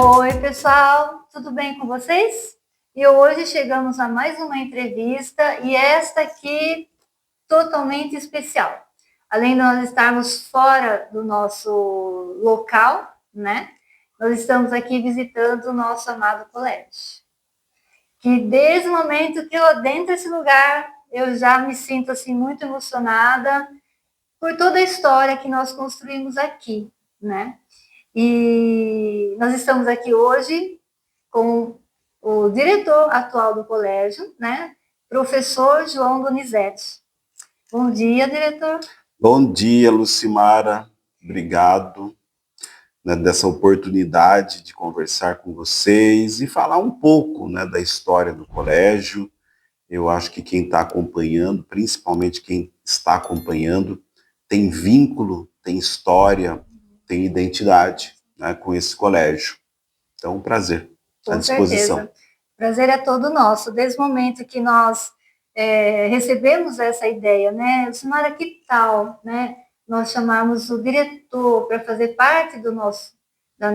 Oi, pessoal, tudo bem com vocês? E hoje chegamos a mais uma entrevista e esta aqui totalmente especial. Além de nós estarmos fora do nosso local, né? Nós estamos aqui visitando o nosso amado colégio. Que desde o momento que eu adentro esse lugar, eu já me sinto assim muito emocionada por toda a história que nós construímos aqui, né? E nós estamos aqui hoje com o diretor atual do colégio, né? Professor João Donizete. Bom dia, diretor. Bom dia, Lucimara. Obrigado, né, dessa oportunidade de conversar com vocês e falar um pouco, né, da história do colégio. Eu acho que quem está acompanhando, principalmente quem está acompanhando, tem vínculo, tem história, tem identidade, né, com esse colégio. Então, um prazer, à disposição. Com certeza. O prazer é todo nosso. Desde o momento que nós recebemos essa ideia, né? Lucimara, que tal, né? Nós chamamos o diretor para fazer parte do nosso, da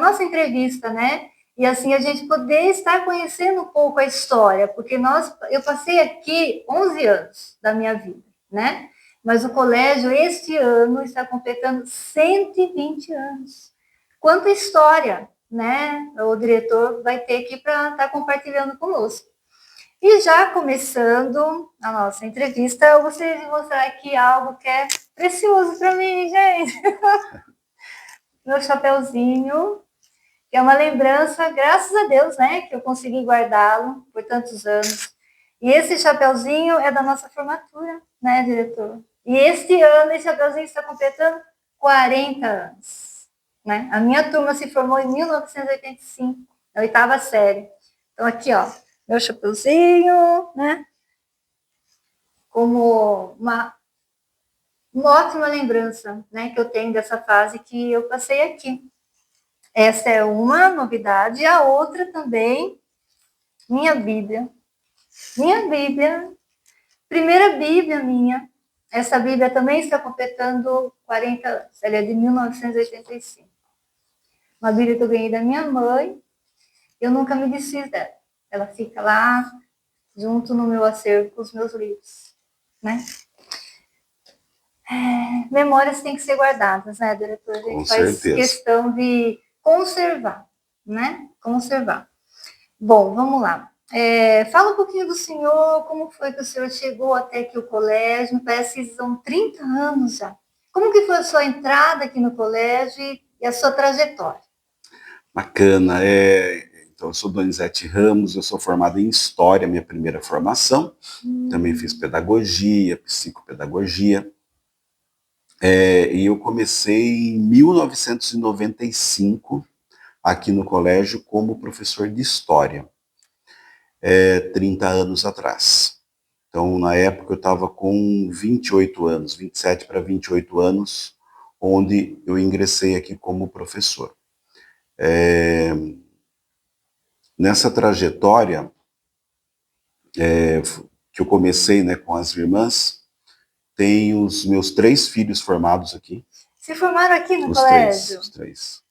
nossa entrevista, né? E assim a gente poder estar conhecendo um pouco a história, porque eu passei aqui 11 anos da minha vida, né? Mas o colégio, este ano, está completando 120 anos. Quanta história, né? O diretor vai ter aqui para estar compartilhando conosco. E já começando a nossa entrevista, eu gostaria de mostrar aqui algo que é precioso para mim, gente. Meu chapeuzinho, que é uma lembrança, graças a Deus, né? Que eu consegui guardá-lo por tantos anos. E esse chapeuzinho é da nossa formatura, né, diretor? E este ano, esse chapeuzinho está completando 40 anos. Né? A minha turma se formou em 1985, na 8ª série. Então, aqui, ó, meu chapeuzinho, né? Como uma ótima lembrança, né, que eu tenho dessa fase que eu passei aqui. Essa é uma novidade. E a outra também, minha Bíblia. Minha Bíblia, primeira Bíblia minha. Essa Bíblia também está completando 40 anos. Ela é de 1985. Uma Bíblia que eu ganhei da minha mãe. Eu nunca me desfiz dela. Ela fica lá, junto no meu acervo com os meus livros, né? Memórias têm que ser guardadas, né, diretor? A gente faz questão de conservar, né? Conservar. Bom, vamos lá. Fala um pouquinho do senhor, como foi que o senhor chegou até aqui o colégio? Me parece que são 30 anos já. Como que foi a sua entrada aqui no colégio e a sua trajetória? Bacana. Então, eu sou Donizete Ramos, eu sou formado em História, minha primeira formação. Também fiz Pedagogia, Psicopedagogia. E eu comecei em 1995 aqui no colégio como professor de História, 30 anos atrás. Então, na época, eu estava com 28 anos, 27 para 28 anos, onde eu ingressei aqui como professor. Nessa trajetória que eu comecei, né, com as irmãs, tem os meus 3 filhos formados aqui. Se formaram aqui no colégio? Os três.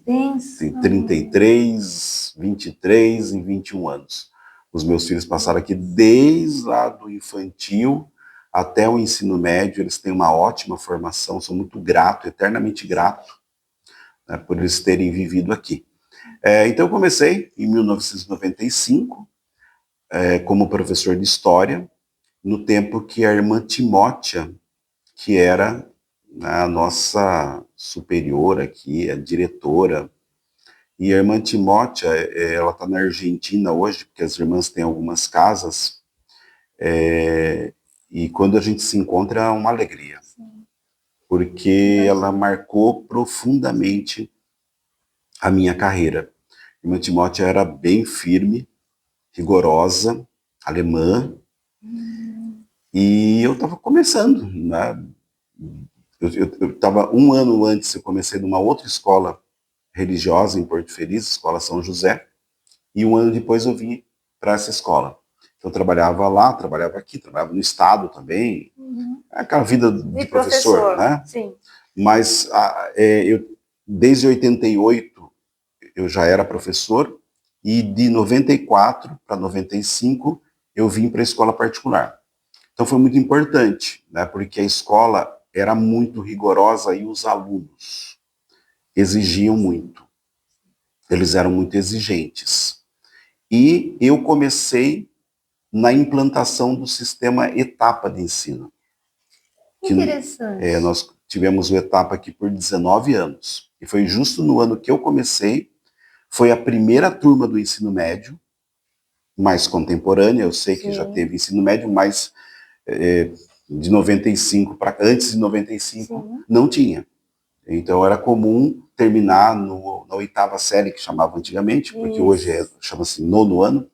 Tem 33, 23 e 21 anos. Os meus filhos passaram aqui desde lá do infantil até o ensino médio. Eles têm uma ótima formação, sou muito grato, eternamente grato, né, por eles terem vivido aqui. Então eu comecei em 1995 como professor de História, no tempo que a irmã Timótea, que era a nossa superior aqui, a diretora, e a irmã Timótea, ela está na Argentina hoje, porque as irmãs têm algumas casas, e quando a gente se encontra é uma alegria, porque ela marcou profundamente a minha carreira. A irmã Timótea era bem firme, rigorosa, alemã, e eu estava começando, né? Eu estava um ano antes, eu comecei numa outra escola religiosa em Porto Feliz, Escola São José, e um ano depois eu vim para essa escola. Então eu trabalhava lá, trabalhava aqui, trabalhava no estado também, aquela vida de professor, né? Sim. Mas eu, desde 88 eu já era professor, e de 94 para 95 eu vim para a escola particular. Então foi muito importante, né, porque a escola era muito rigorosa e os alunos exigiam muito. Eles eram muito exigentes. E eu comecei na implantação do sistema etapa de ensino. Interessante. Nós tivemos o etapa aqui por 19 anos. E foi justo no ano que eu comecei, foi a primeira turma do ensino médio, mais contemporânea, eu sei que já teve ensino médio, mas de 95 para antes de 95 não tinha. Então era comum terminar na 8ª série, que chamava antigamente, porque hoje chama-se 9º ano.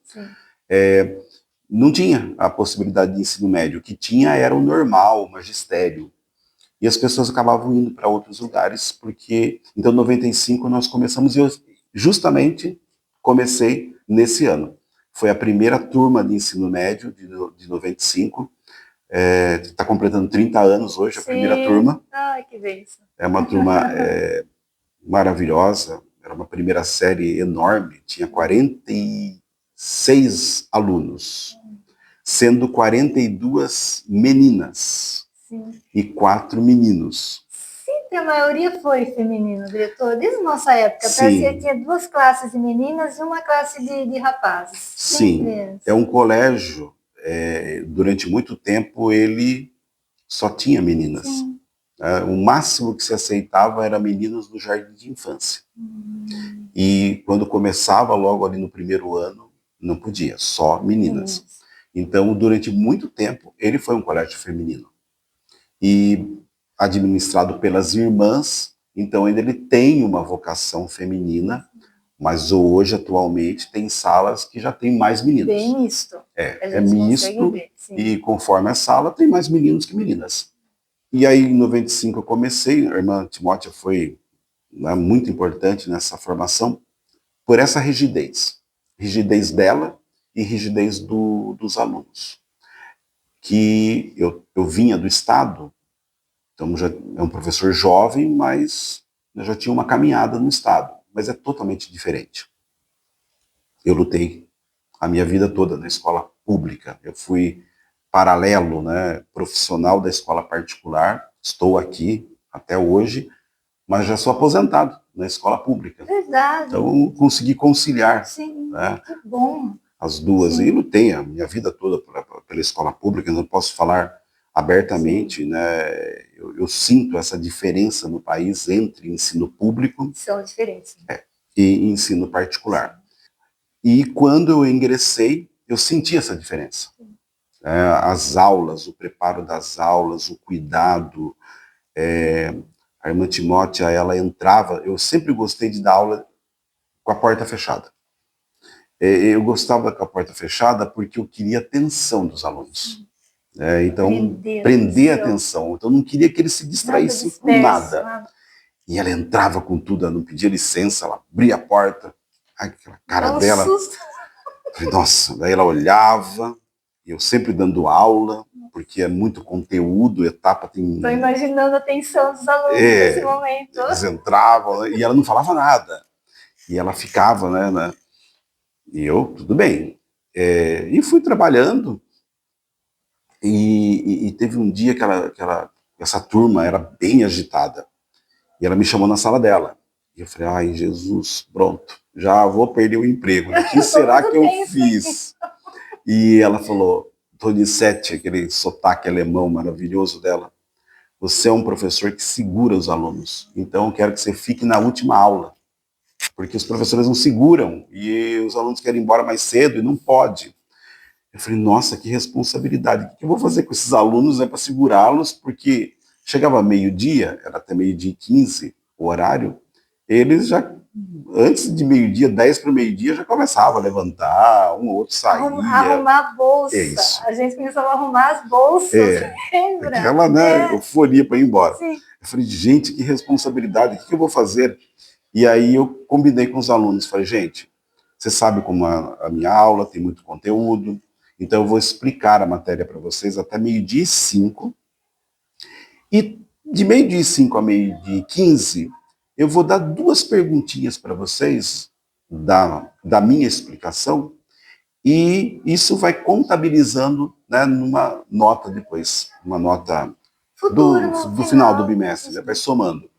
Não tinha a possibilidade de ensino médio. O que tinha era o normal, o magistério. E as pessoas acabavam indo para outros lugares, porque... Então, em 95, nós começamos, e eu justamente comecei nesse ano. Foi a primeira turma de ensino médio de 95. Está completando 30 anos hoje, a primeira turma. Ai, que bênção. É uma turma maravilhosa, era uma primeira série enorme, tinha 46 alunos, sendo 42 meninas e 4 meninos. Sempre a maioria foi feminino, diretor, desde nossa época. Parecia que tinha 2 classes de meninas e uma classe de rapazes. Sim, é um colégio, durante muito tempo ele só tinha meninas. O máximo que se aceitava era meninos no jardim de infância. E quando começava logo ali no primeiro ano, não podia, só meninas. Então, durante muito tempo, ele foi um colégio feminino. E administrado pelas irmãs, então ele tem uma vocação feminina, mas hoje, atualmente, tem salas que já tem mais meninos. Bem misto. É misto, e conforme a sala, tem mais meninos que meninas. E aí, em 95, eu comecei, a irmã Timótea foi muito importante nessa formação, por essa rigidez. Rigidez dela e rigidez dos alunos. Que eu vinha do Estado, então já é um professor jovem, mas eu já tinha uma caminhada no Estado, mas é totalmente diferente. Eu lutei a minha vida toda na escola pública, eu fui paralelo, né, profissional da escola particular, estou aqui até hoje, mas já sou aposentado na escola pública. Verdade. Então consegui conciliar, né, que bom, as duas. E lutei a minha vida toda pela escola pública, não posso falar abertamente, né? Eu sinto essa diferença no país entre ensino público e ensino particular. E quando eu ingressei, eu senti essa diferença. As aulas, o preparo das aulas, o cuidado. A irmã Timótea, ela entrava, eu sempre gostei de dar aula com a porta fechada. Eu gostava com a porta fechada porque eu queria a atenção dos alunos. Então, prender a atenção. Então, eu não queria que eles se distraíssem com nada. E ela entrava com tudo, ela não pedia licença, ela abria a porta, aquela cara dela. Nossa, daí ela olhava, eu sempre dando aula, porque é muito conteúdo, etapa tem... Estou imaginando a atenção dos alunos nesse momento. Eles entravam, e ela não falava nada. E ela ficava, né? E eu, tudo bem. E fui trabalhando, e teve um dia que essa turma era bem agitada. E ela me chamou na sala dela. E eu falei, ai, Jesus, pronto, já vou perder o emprego. O que será que eu fiz? E ela falou, Tonissete, aquele sotaque alemão maravilhoso dela, você é um professor que segura os alunos. Então eu quero que você fique na última aula. Porque os professores não seguram. E os alunos querem ir embora mais cedo e não pode. Eu falei, nossa, que responsabilidade. O que eu vou fazer com esses alunos para segurá-los? Porque chegava meio-dia, era até 12h15 o horário, eles já, antes de meio-dia, 10 para o meio-dia, já começavam a levantar, um ou outro saía. Arrumar a bolsa. A gente começava a arrumar as bolsas. Lembra? Aquela euforia para ir embora. Eu falei, gente, que responsabilidade, o que eu vou fazer? E aí eu combinei com os alunos, falei, gente, você sabe como a minha aula tem muito conteúdo, então eu vou explicar a matéria para vocês até 12h05, e de 12h05 a 12h15, eu vou dar 2 perguntinhas para vocês, da minha explicação, e isso vai contabilizando, né, numa nota depois, uma nota Futuro, no do final do final. bimestre, né, vai somando.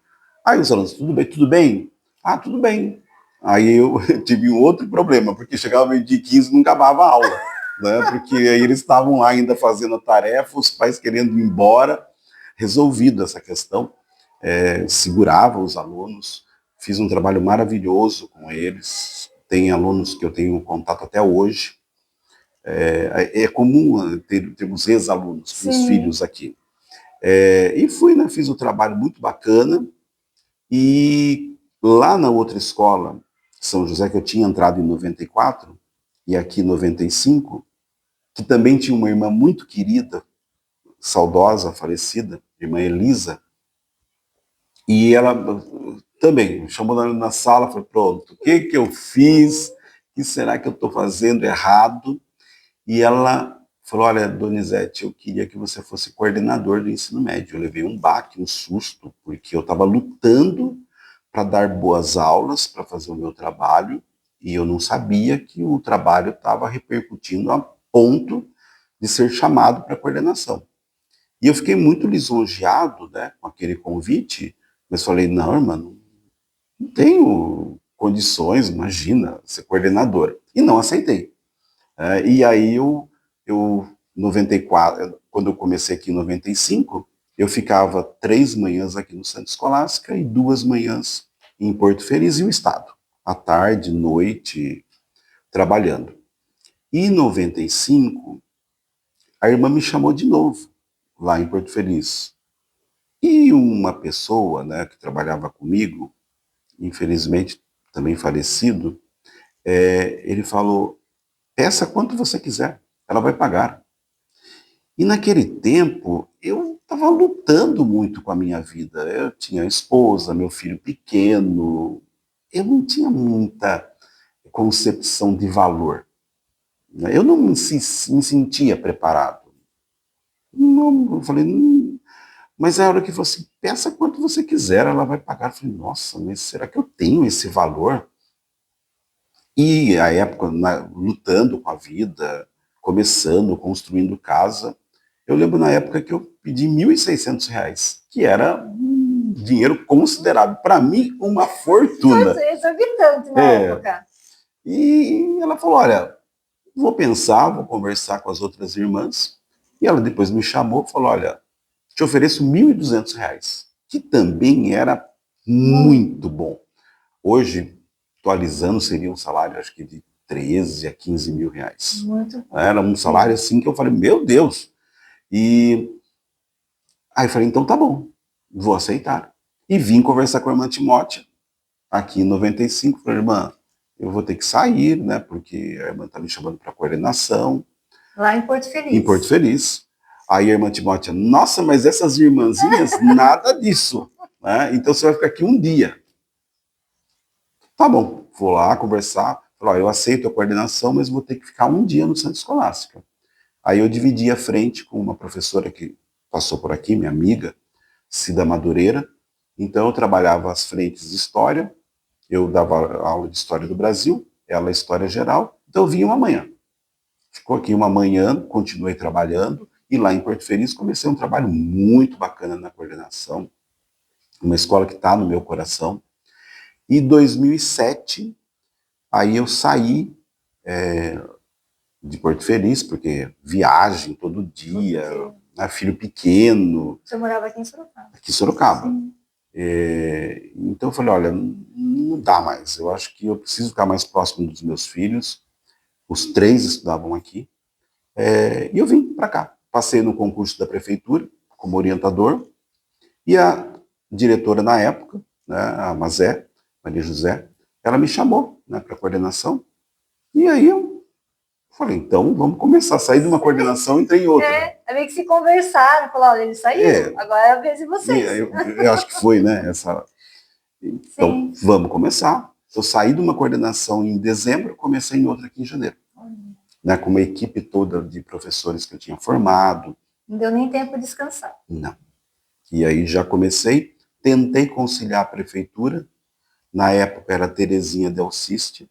Aí os alunos, tudo bem, tudo bem? Ah, tudo bem. Aí eu tive um outro problema, porque chegava meio-dia e 15 e não acabava a aula, né, porque aí eles estavam lá ainda fazendo a tarefa, os pais querendo ir embora. Resolvido essa questão, segurava os alunos, fiz um trabalho maravilhoso com eles, tem alunos que eu tenho contato até hoje, é comum termos ex-alunos com os Sim. filhos aqui. E fui, né, fiz um trabalho muito bacana, e lá na outra escola, São José, que eu tinha entrado em 94, e aqui em 95, que também tinha uma irmã muito querida, saudosa, falecida, irmã Elisa, e ela também me chamou na sala, falou, pronto, o que que eu fiz? O que será que eu estou fazendo errado? E ela falou, olha, Donizete, eu queria que você fosse coordenador do ensino médio. Eu levei um baque, um susto, porque eu estava lutando para dar boas aulas, para fazer o meu trabalho, e eu não sabia que o trabalho estava repercutindo a ponto de ser chamado para coordenação. E eu fiquei muito lisonjeado, né, com aquele convite, mas falei, não, irmão, não tenho condições, imagina, ser coordenador. E não aceitei. E aí eu 94, quando eu comecei aqui em 95, eu ficava 3 manhãs aqui no Santa Escolástica e 2 manhãs em Porto Feliz e o Estado. À tarde, noite, trabalhando. E em 95, a irmã me chamou de novo, lá em Porto Feliz. E uma pessoa, né, que trabalhava comigo, infelizmente também falecido, ele falou, peça quanto você quiser, ela vai pagar. E naquele tempo, eu estava lutando muito com a minha vida. Eu tinha esposa, meu filho pequeno, eu não tinha muita concepção de valor. Eu não me sentia preparado. Não, eu falei, mas a hora que falou assim, peça quanto você quiser, ela vai pagar. Eu falei, nossa, mas será que eu tenho esse valor? E a época, lutando com a vida, começando, construindo casa, eu lembro na época que eu pedi R$ 1.600, que era um dinheiro considerável. Para mim, uma fortuna. Foi exorbitante na época. E ela falou, olha, vou pensar, vou conversar com as outras irmãs. E ela depois me chamou e falou, olha, te ofereço R$ 1.200, que também era muito bom. Hoje, atualizando, seria um salário, acho que de 13 a 15 mil reais. Muito bom. Era um salário assim que eu falei, meu Deus. E aí eu falei, então tá bom, vou aceitar. E vim conversar com a irmã Timótea, aqui em 95, falei, irmã, eu vou ter que sair, né, porque a irmã tá me chamando para coordenação. Lá em Porto Feliz. Em Porto Feliz. Aí a irmã Timótea, nossa, mas essas irmãzinhas, nada disso. Né? Então você vai ficar aqui um dia. Tá bom, vou lá conversar. Falei, eu aceito a coordenação, mas vou ter que ficar um dia no Centro Escolástica. Aí eu dividi a frente com uma professora que passou por aqui, minha amiga, Cida Madureira. Então eu trabalhava as frentes de história, eu dava aula de história do Brasil, ela história geral. Então eu vinha uma manhã. Ficou aqui uma manhã, continuei trabalhando, e lá em Porto Feliz comecei um trabalho muito bacana na coordenação, uma escola que está no meu coração. E em 2007, aí eu saí de Porto Feliz, porque viagem todo dia, né, filho pequeno. Você morava aqui em Sorocaba? Aqui em Sorocaba. Então eu falei, olha, não dá mais, eu acho que eu preciso ficar mais próximo dos meus filhos. Os 3 estudavam aqui. E eu vim para cá. Passei no concurso da prefeitura como orientador, e a diretora na época, né, a Mazé, Maria José, ela me chamou, né, para coordenação. E aí eu falei, então vamos começar. Sair de uma coordenação e entrei em outra. É meio que se conversaram, falaram, olha, ele saiu, agora é a vez de vocês. Eu acho que foi, né? Então, vamos começar. Eu saí de uma coordenação em dezembro, comecei em outra aqui em janeiro. Né, com uma equipe toda de professores que eu tinha formado. Não deu nem tempo de descansar. Não. E aí já comecei, tentei conciliar a prefeitura, na época era Terezinha Del Ciste,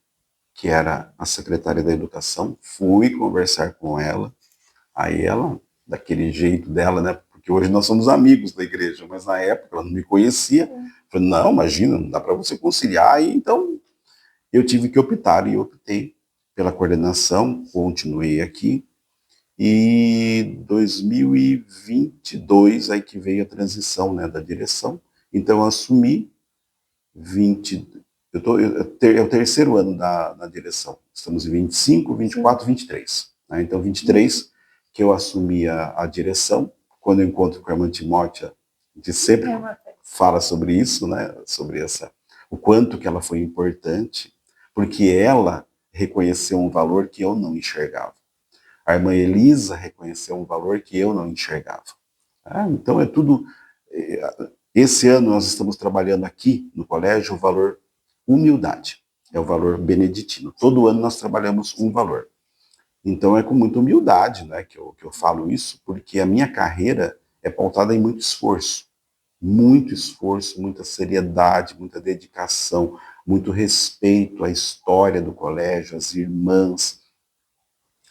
que era a secretária da Educação, fui conversar com ela, aí ela, daquele jeito dela, né? Porque hoje nós somos amigos da igreja, mas na época ela não me conhecia. Falei, não, imagina, não dá para você conciliar. E então eu tive que optar e optei pela coordenação, continuei aqui. E 2022 aí que veio a transição, né, da direção. Então eu assumi 20, é o terceiro ano na direção. Estamos em 25, 24, 23. Né? Então 23 que eu assumi a direção. Quando eu encontro com a irmã Timótea, a gente sempre fala sobre isso, né? Sobre o quanto que ela foi importante, porque ela reconheceu um valor que eu não enxergava. A irmã Elisa reconheceu um valor que eu não enxergava. Então é tudo. Esse ano nós estamos trabalhando aqui no colégio o valor humildade. É o valor beneditino. Todo ano nós trabalhamos um valor. Então é com muita humildade, né, que eu falo isso, porque a minha carreira é pautada em muito esforço, muita seriedade, muita dedicação, muito respeito à história do colégio, às irmãs,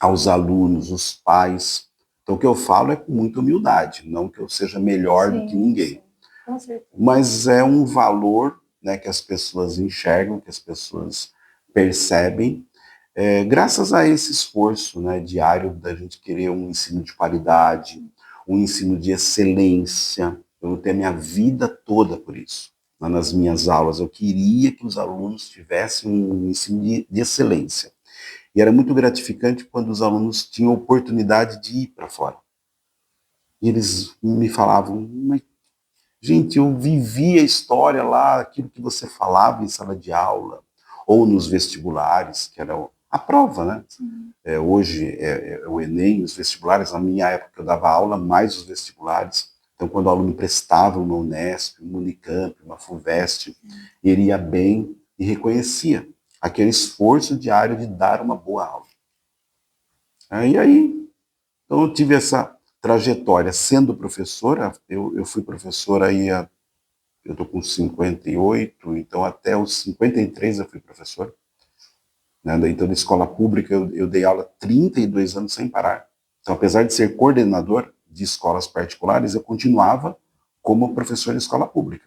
aos alunos, os pais. Então o que eu falo é com muita humildade, não que eu seja melhor do que ninguém. Com certeza. Mas é um valor, né, que as pessoas enxergam, que as pessoas percebem, graças a esse esforço, né, diário da gente querer um ensino de qualidade, um ensino de excelência. Eu lutei a minha vida toda por isso. Nas minhas aulas, eu queria que os alunos tivessem um ensino de excelência. E era muito gratificante quando os alunos tinham oportunidade de ir para fora. E eles me falavam, mas, gente, eu vivi a história lá, aquilo que você falava em sala de aula, ou nos vestibulares, que era a prova, né? Hoje é o Enem, os vestibulares. Na minha época eu dava aula, mais os vestibulares. Então, quando o aluno prestava uma Unesp, uma Unicamp, uma FUVEST, ele ia bem e reconhecia aquele esforço diário de dar uma boa aula. E aí, então eu tive essa trajetória sendo professora. Eu fui professora aí, eu estou com 58, então até os 53 eu fui professor. Né? Então, na escola pública, eu dei aula 32 anos sem parar. Então, apesar de ser coordenador de escolas particulares, eu continuava como professor de escola pública.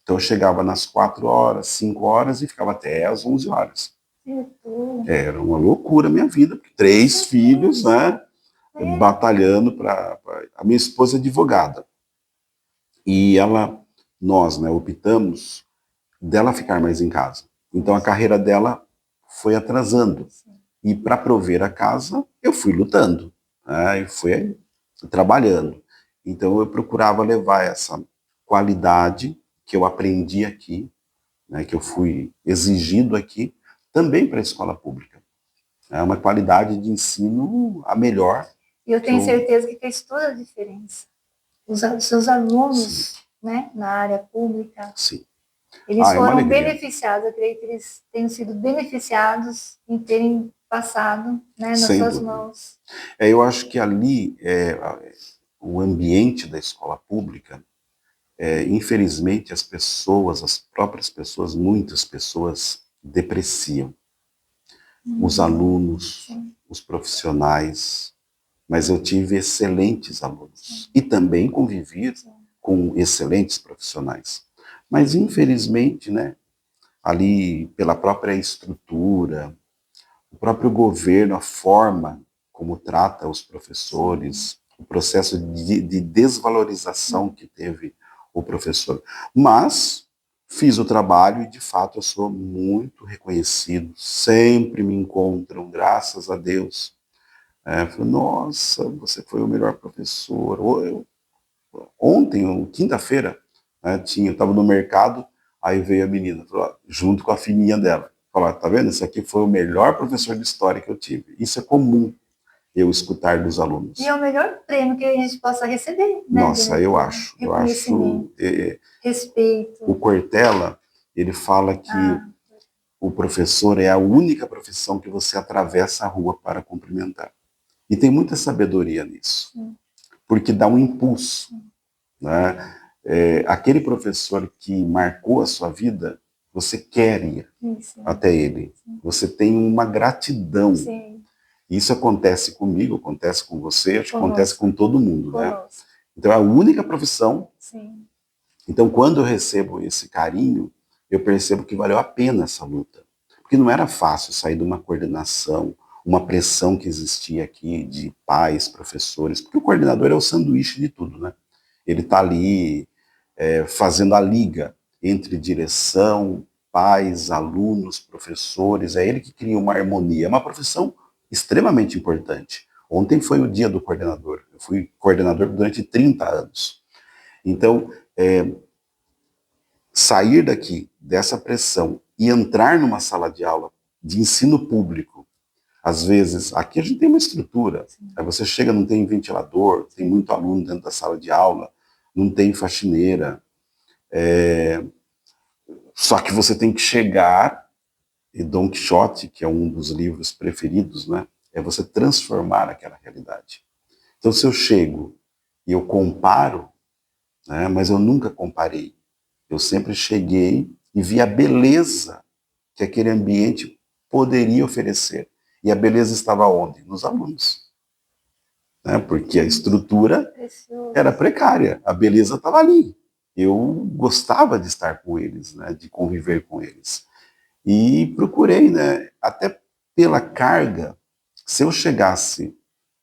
Então, eu chegava nas 4 horas, 5 horas e ficava até às 11 horas. Era uma loucura a minha vida, porque 3 filhos, né, batalhando para... A minha esposa é advogada. E nós, né, optamos dela ficar mais em casa. Então, a carreira dela foi atrasando. E para prover a casa, eu fui lutando, né, e fui trabalhando. Então, eu procurava levar essa qualidade que eu aprendi aqui, né, que eu fui exigido aqui, também para a escola pública. É uma qualidade de ensino a melhor. E eu tenho certeza que fez toda a diferença. Os seus alunos, né, na área pública, sim, eles foram beneficiados. Eu creio que eles tenham sido beneficiados em terem passado, né, nas suas mãos. Eu acho que ali, o ambiente da escola pública, infelizmente as próprias pessoas, muitas pessoas depreciam. Os alunos, os profissionais, mas eu tive excelentes alunos e também convivi com excelentes profissionais. Mas infelizmente, né, ali pela própria estrutura, o próprio governo, a forma como trata os professores, o processo de desvalorização que teve o professor. Mas fiz o trabalho e, de fato, eu sou muito reconhecido. Sempre me encontram, graças a Deus. Falei, nossa, você foi o melhor professor. Ontem, quinta-feira, né, eu estava no mercado, aí veio a menina, falou, junto com a filhinha dela. Falou, tá vendo? Esse aqui foi o melhor professor de história que eu tive. Isso é comum eu escutar dos alunos. E é o melhor prêmio que a gente possa receber, né? Nossa, eu acho. Respeito. O Cortella, ele fala que o professor é a única profissão que você atravessa a rua para cumprimentar. E tem muita sabedoria nisso. Porque dá um impulso. Né? Aquele professor que marcou a sua vida, você quer ir Sim. até ele. Sim. Você tem uma gratidão. Sim. Isso acontece comigo, acontece com você, acho que acontece com todo mundo, né? Conosco. Então é a única profissão. Sim. Então quando eu recebo esse carinho, eu percebo que valeu a pena essa luta. Porque não era fácil sair de uma coordenação, uma pressão que existia aqui de pais, professores, porque o coordenador é o sanduíche de tudo, né? Ele está ali fazendo a liga entre direção, pais, alunos, professores, é ele que cria uma harmonia. É uma profissão extremamente importante. Ontem foi o dia do coordenador. Eu fui coordenador durante 30 anos. Então, sair daqui, dessa pressão, e entrar numa sala de aula de ensino público, às vezes, aqui a gente tem uma estrutura, aí você chega, não tem ventilador, tem muito aluno dentro da sala de aula, não tem faxineira, só que você tem que chegar, e Dom Quixote, que é um dos livros preferidos, né, é você transformar aquela realidade. Então, se eu chego e eu comparo, né, mas eu nunca comparei, eu sempre cheguei e vi a beleza que aquele ambiente poderia oferecer. E a beleza estava onde? Nos alunos. Né? Porque a estrutura era precária, a beleza estava ali. Eu gostava de estar com eles, né? De conviver com eles. E procurei, né? Até pela carga, se eu chegasse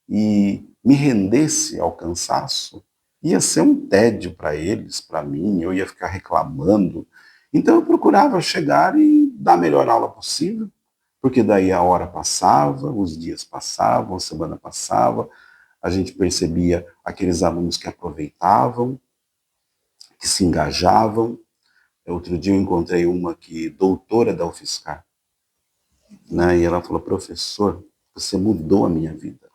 e me rendesse ao cansaço, ia ser um tédio para eles, para mim, eu ia ficar reclamando. Então eu procurava chegar e dar a melhor aula possível, porque daí a hora passava, os dias passavam, a semana passava, a gente percebia aqueles alunos que aproveitavam, que se engajavam. Outro dia eu encontrei uma que doutora da UFSCar, né? E ela falou: professor, você mudou a minha vida.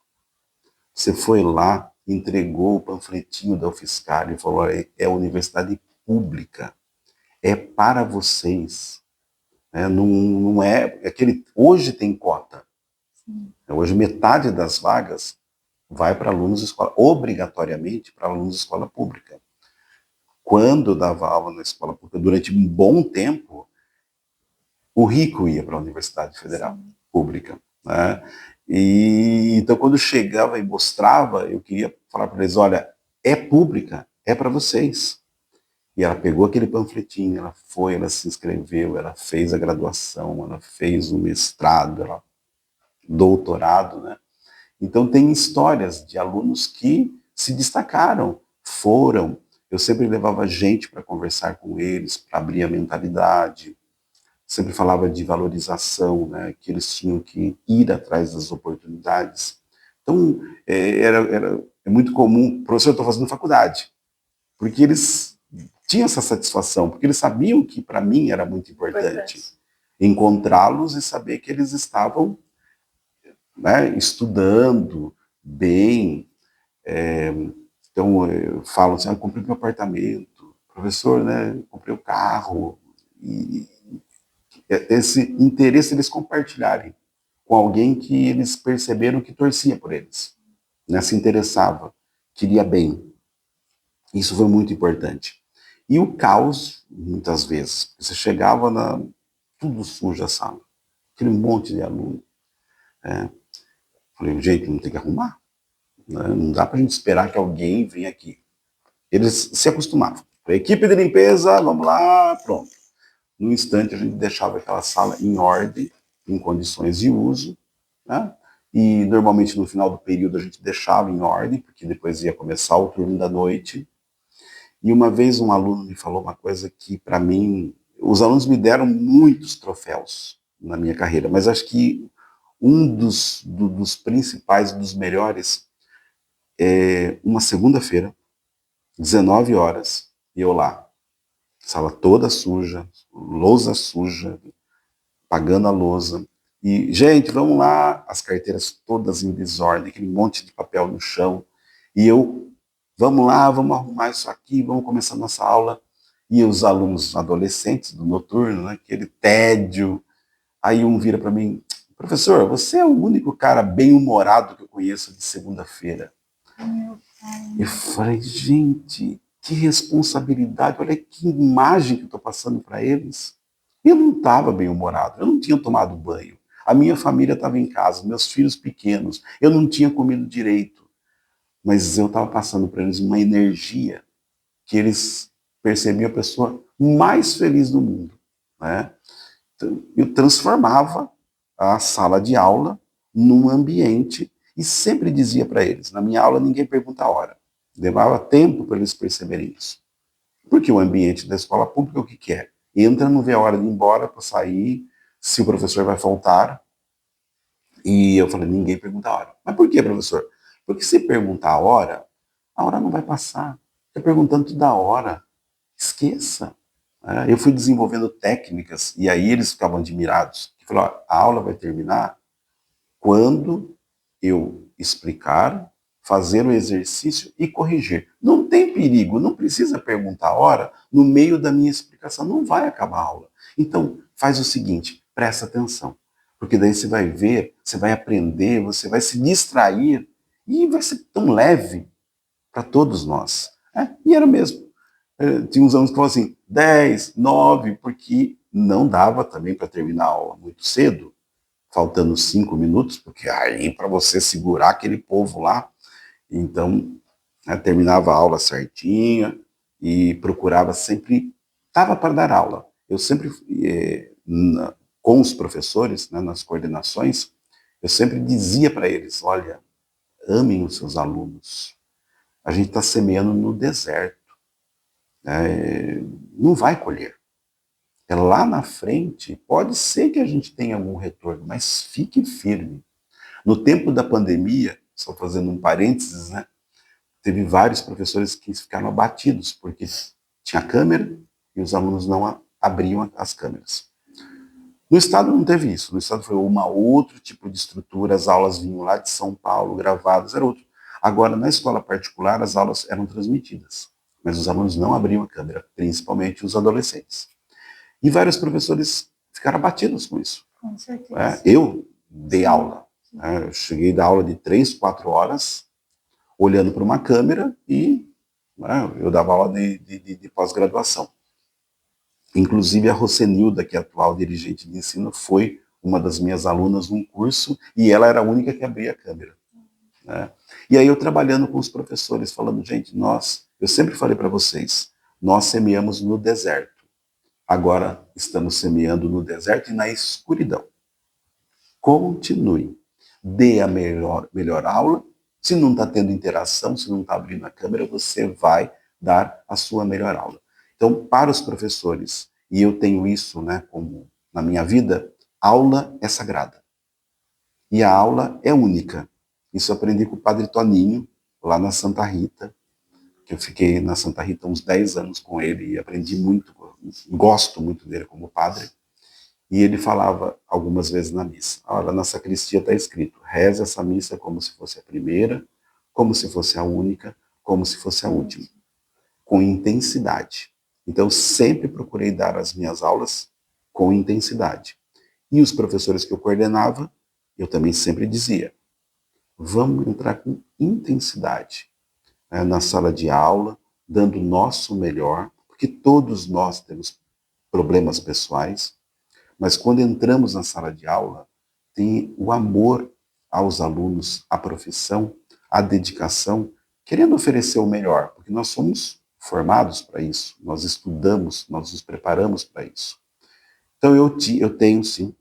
Você foi lá, entregou o panfletinho da UFSCar e falou: é universidade pública, é para vocês. Não é aquele. Hoje tem cota. Sim. Hoje metade das vagas vai para alunos de escola, obrigatoriamente para alunos de escola pública. Quando eu dava aula na escola pública, durante um bom tempo, o rico ia para a Universidade Federal. Sim. Pública. Né? E então, quando chegava e mostrava, eu queria falar para eles: olha, é pública, é para vocês. E ela pegou aquele panfletinho, ela foi, ela se inscreveu, ela fez a graduação, ela fez o mestrado, ela doutorado, né? Então tem histórias de alunos que se destacaram, foram. Eu sempre levava gente para conversar com eles, para abrir a mentalidade. Sempre falava de valorização, né? Que eles tinham que ir atrás das oportunidades. Então é muito comum, professor, eu estou fazendo faculdade, porque eles tinham essa satisfação, porque eles sabiam que para mim era muito importante encontrá-los e saber que eles estavam, né, estudando bem. Então, eu falo assim: eu comprei meu apartamento, professor, né, comprei o carro. E esse interesse eles compartilharem com alguém que eles perceberam que torcia por eles, né, se interessava, queria bem. Isso foi muito importante. E o caos, muitas vezes, você chegava tudo sujo a sala, aquele monte de aluno. Falei: gente, não tem que arrumar. Né? Não dá para a gente esperar que alguém venha aqui. Eles se acostumavam. A equipe de limpeza, vamos lá, pronto. No instante, a gente deixava aquela sala em ordem, em condições de uso, né? E normalmente no final do período a gente deixava em ordem, porque depois ia começar o turno da noite. E uma vez um aluno me falou uma coisa que, para mim, os alunos me deram muitos troféus na minha carreira, mas acho que um dos principais, dos melhores, é uma segunda-feira, 19 horas, e eu lá, sala toda suja, lousa suja, pagando a lousa. E, gente, vamos lá, as carteiras todas em desordem, aquele monte de papel no chão. E eu, vamos lá, vamos arrumar isso aqui, vamos começar nossa aula. E os alunos adolescentes do noturno, né, aquele tédio. Aí um vira para mim: professor, você é o único cara bem-humorado que eu conheço de segunda-feira. Eu falei: gente, que responsabilidade, olha que imagem que eu estou passando para eles. Eu não estava bem-humorado, eu não tinha tomado banho. A minha família estava em casa, meus filhos pequenos, eu não tinha comido direito. Mas eu estava passando para eles uma energia que eles percebiam a pessoa mais feliz do mundo, né? Então, eu transformava a sala de aula num ambiente e sempre dizia para eles, na minha aula ninguém pergunta a hora. Levava tempo para eles perceberem isso. Porque o ambiente da escola pública, o que que é? Entra, não vê a hora de ir embora para sair, se o professor vai faltar. E eu falei, ninguém pergunta a hora. Mas por que, professor? Porque se perguntar a hora não vai passar. Está perguntando toda hora. Esqueça. Eu fui desenvolvendo técnicas e aí eles ficavam admirados. Falaram, a aula vai terminar quando eu explicar, fazer o exercício e corrigir. Não tem perigo, não precisa perguntar a hora no meio da minha explicação, não vai acabar a aula. Então, faz o seguinte, presta atenção, porque daí você vai ver, você vai aprender, você vai se distrair e vai ser tão leve para todos nós. E era mesmo. Tinha uns alunos que falavam assim, 10, 9, porque não dava também para terminar a aula muito cedo, faltando 5 minutos, porque aí para você segurar aquele povo lá, então terminava a aula certinha e procurava sempre, estava para dar aula. Eu sempre, com os professores, né, nas coordenações, eu sempre dizia para eles, olha, amem os seus alunos. A gente está semeando no deserto. Não vai colher. Lá na frente, pode ser que a gente tenha algum retorno, mas fique firme. No tempo da pandemia, só fazendo um parênteses, né, teve vários professores que ficaram abatidos, porque tinha câmera e os alunos não abriam as câmeras. No estado não teve isso, no estado foi uma outro tipo de estrutura, as aulas vinham lá de São Paulo, gravadas, era outro. Agora, na escola particular, as aulas eram transmitidas, mas os alunos não abriam a câmera, principalmente os adolescentes. E vários professores ficaram abatidos com isso. Com certeza. Eu dei aula. Eu cheguei da aula de 3, 4 horas, olhando para uma câmera e eu dava aula de pós-graduação. Inclusive a Rocenilda, que é a atual dirigente de ensino, foi uma das minhas alunas num curso e ela era a única que abria a câmera. Né? E aí eu trabalhando com os professores, falando, gente, eu sempre falei para vocês, nós semeamos no deserto. Agora estamos semeando no deserto e na escuridão. Continue. Dê a melhor aula. Se não está tendo interação, se não está abrindo a câmera, você vai dar a sua melhor aula. Então, para os professores, e eu tenho isso, né, como na minha vida, aula é sagrada. E a aula é única. Isso eu aprendi com o padre Toninho, lá na Santa Rita, que eu fiquei na Santa Rita uns 10 anos com ele e aprendi muito, gosto muito dele como padre. E ele falava algumas vezes na missa, olha, na sacristia está escrito, reze essa missa como se fosse a primeira, como se fosse a única, como se fosse a última, com intensidade. Então, eu sempre procurei dar as minhas aulas com intensidade. E os professores que eu coordenava, eu também sempre dizia, vamos entrar com intensidade na sala de aula, dando o nosso melhor, porque todos nós temos problemas pessoais, mas quando entramos na sala de aula, tem o amor aos alunos, à profissão, à dedicação, querendo oferecer o melhor, porque nós somos formados para isso, nós estudamos, nós nos preparamos para isso. Então eu tenho sim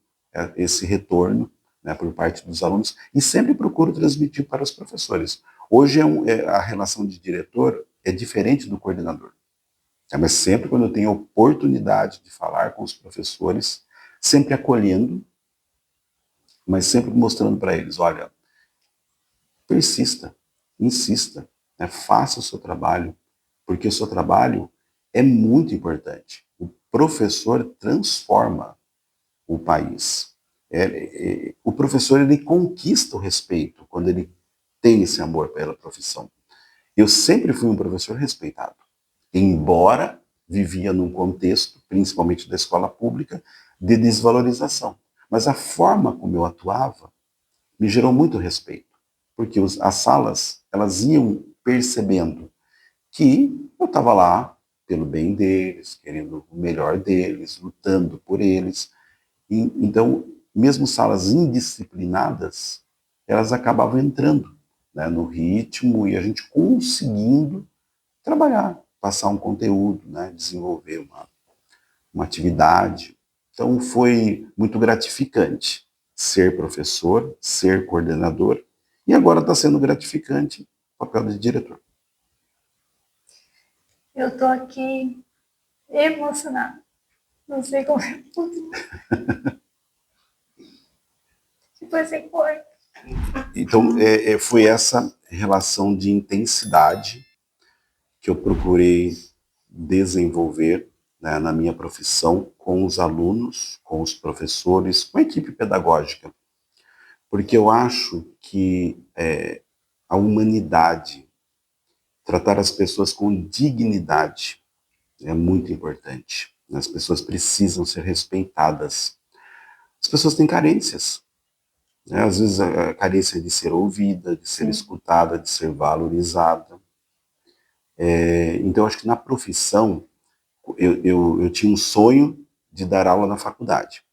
esse retorno, né, por parte dos alunos e sempre procuro transmitir para os professores. Hoje a relação de diretor é diferente do coordenador. Mas sempre quando eu tenho oportunidade de falar com os professores, sempre acolhendo, mas sempre mostrando para eles, olha, persista, insista, né, faça o seu trabalho, porque o seu trabalho é muito importante. O professor transforma o país. O professor ele conquista o respeito quando ele tem esse amor pela profissão. Eu sempre fui um professor respeitado, embora vivia num contexto, principalmente da escola pública, de desvalorização. Mas a forma como eu atuava me gerou muito respeito, porque as salas elas iam percebendo que eu estava lá pelo bem deles, querendo o melhor deles, lutando por eles. Então, mesmo salas indisciplinadas, elas acabavam entrando, né, no ritmo e a gente conseguindo trabalhar, passar um conteúdo, né, desenvolver uma atividade. Então, foi muito gratificante ser professor, ser coordenador, e agora está sendo gratificante o papel de diretor. Eu estou aqui emocionada. Não sei como é possível. Depois você foi. Então, foi essa relação de intensidade que eu procurei desenvolver, né, na minha profissão com os alunos, com os professores, com a equipe pedagógica. Porque eu acho que a humanidade, tratar as pessoas com dignidade, é muito importante. As pessoas precisam ser respeitadas. As pessoas têm carências, né? Às vezes a carência de ser ouvida, de ser escutada, de ser valorizada. Então, acho que na profissão, eu tinha um sonho de dar aula na faculdade.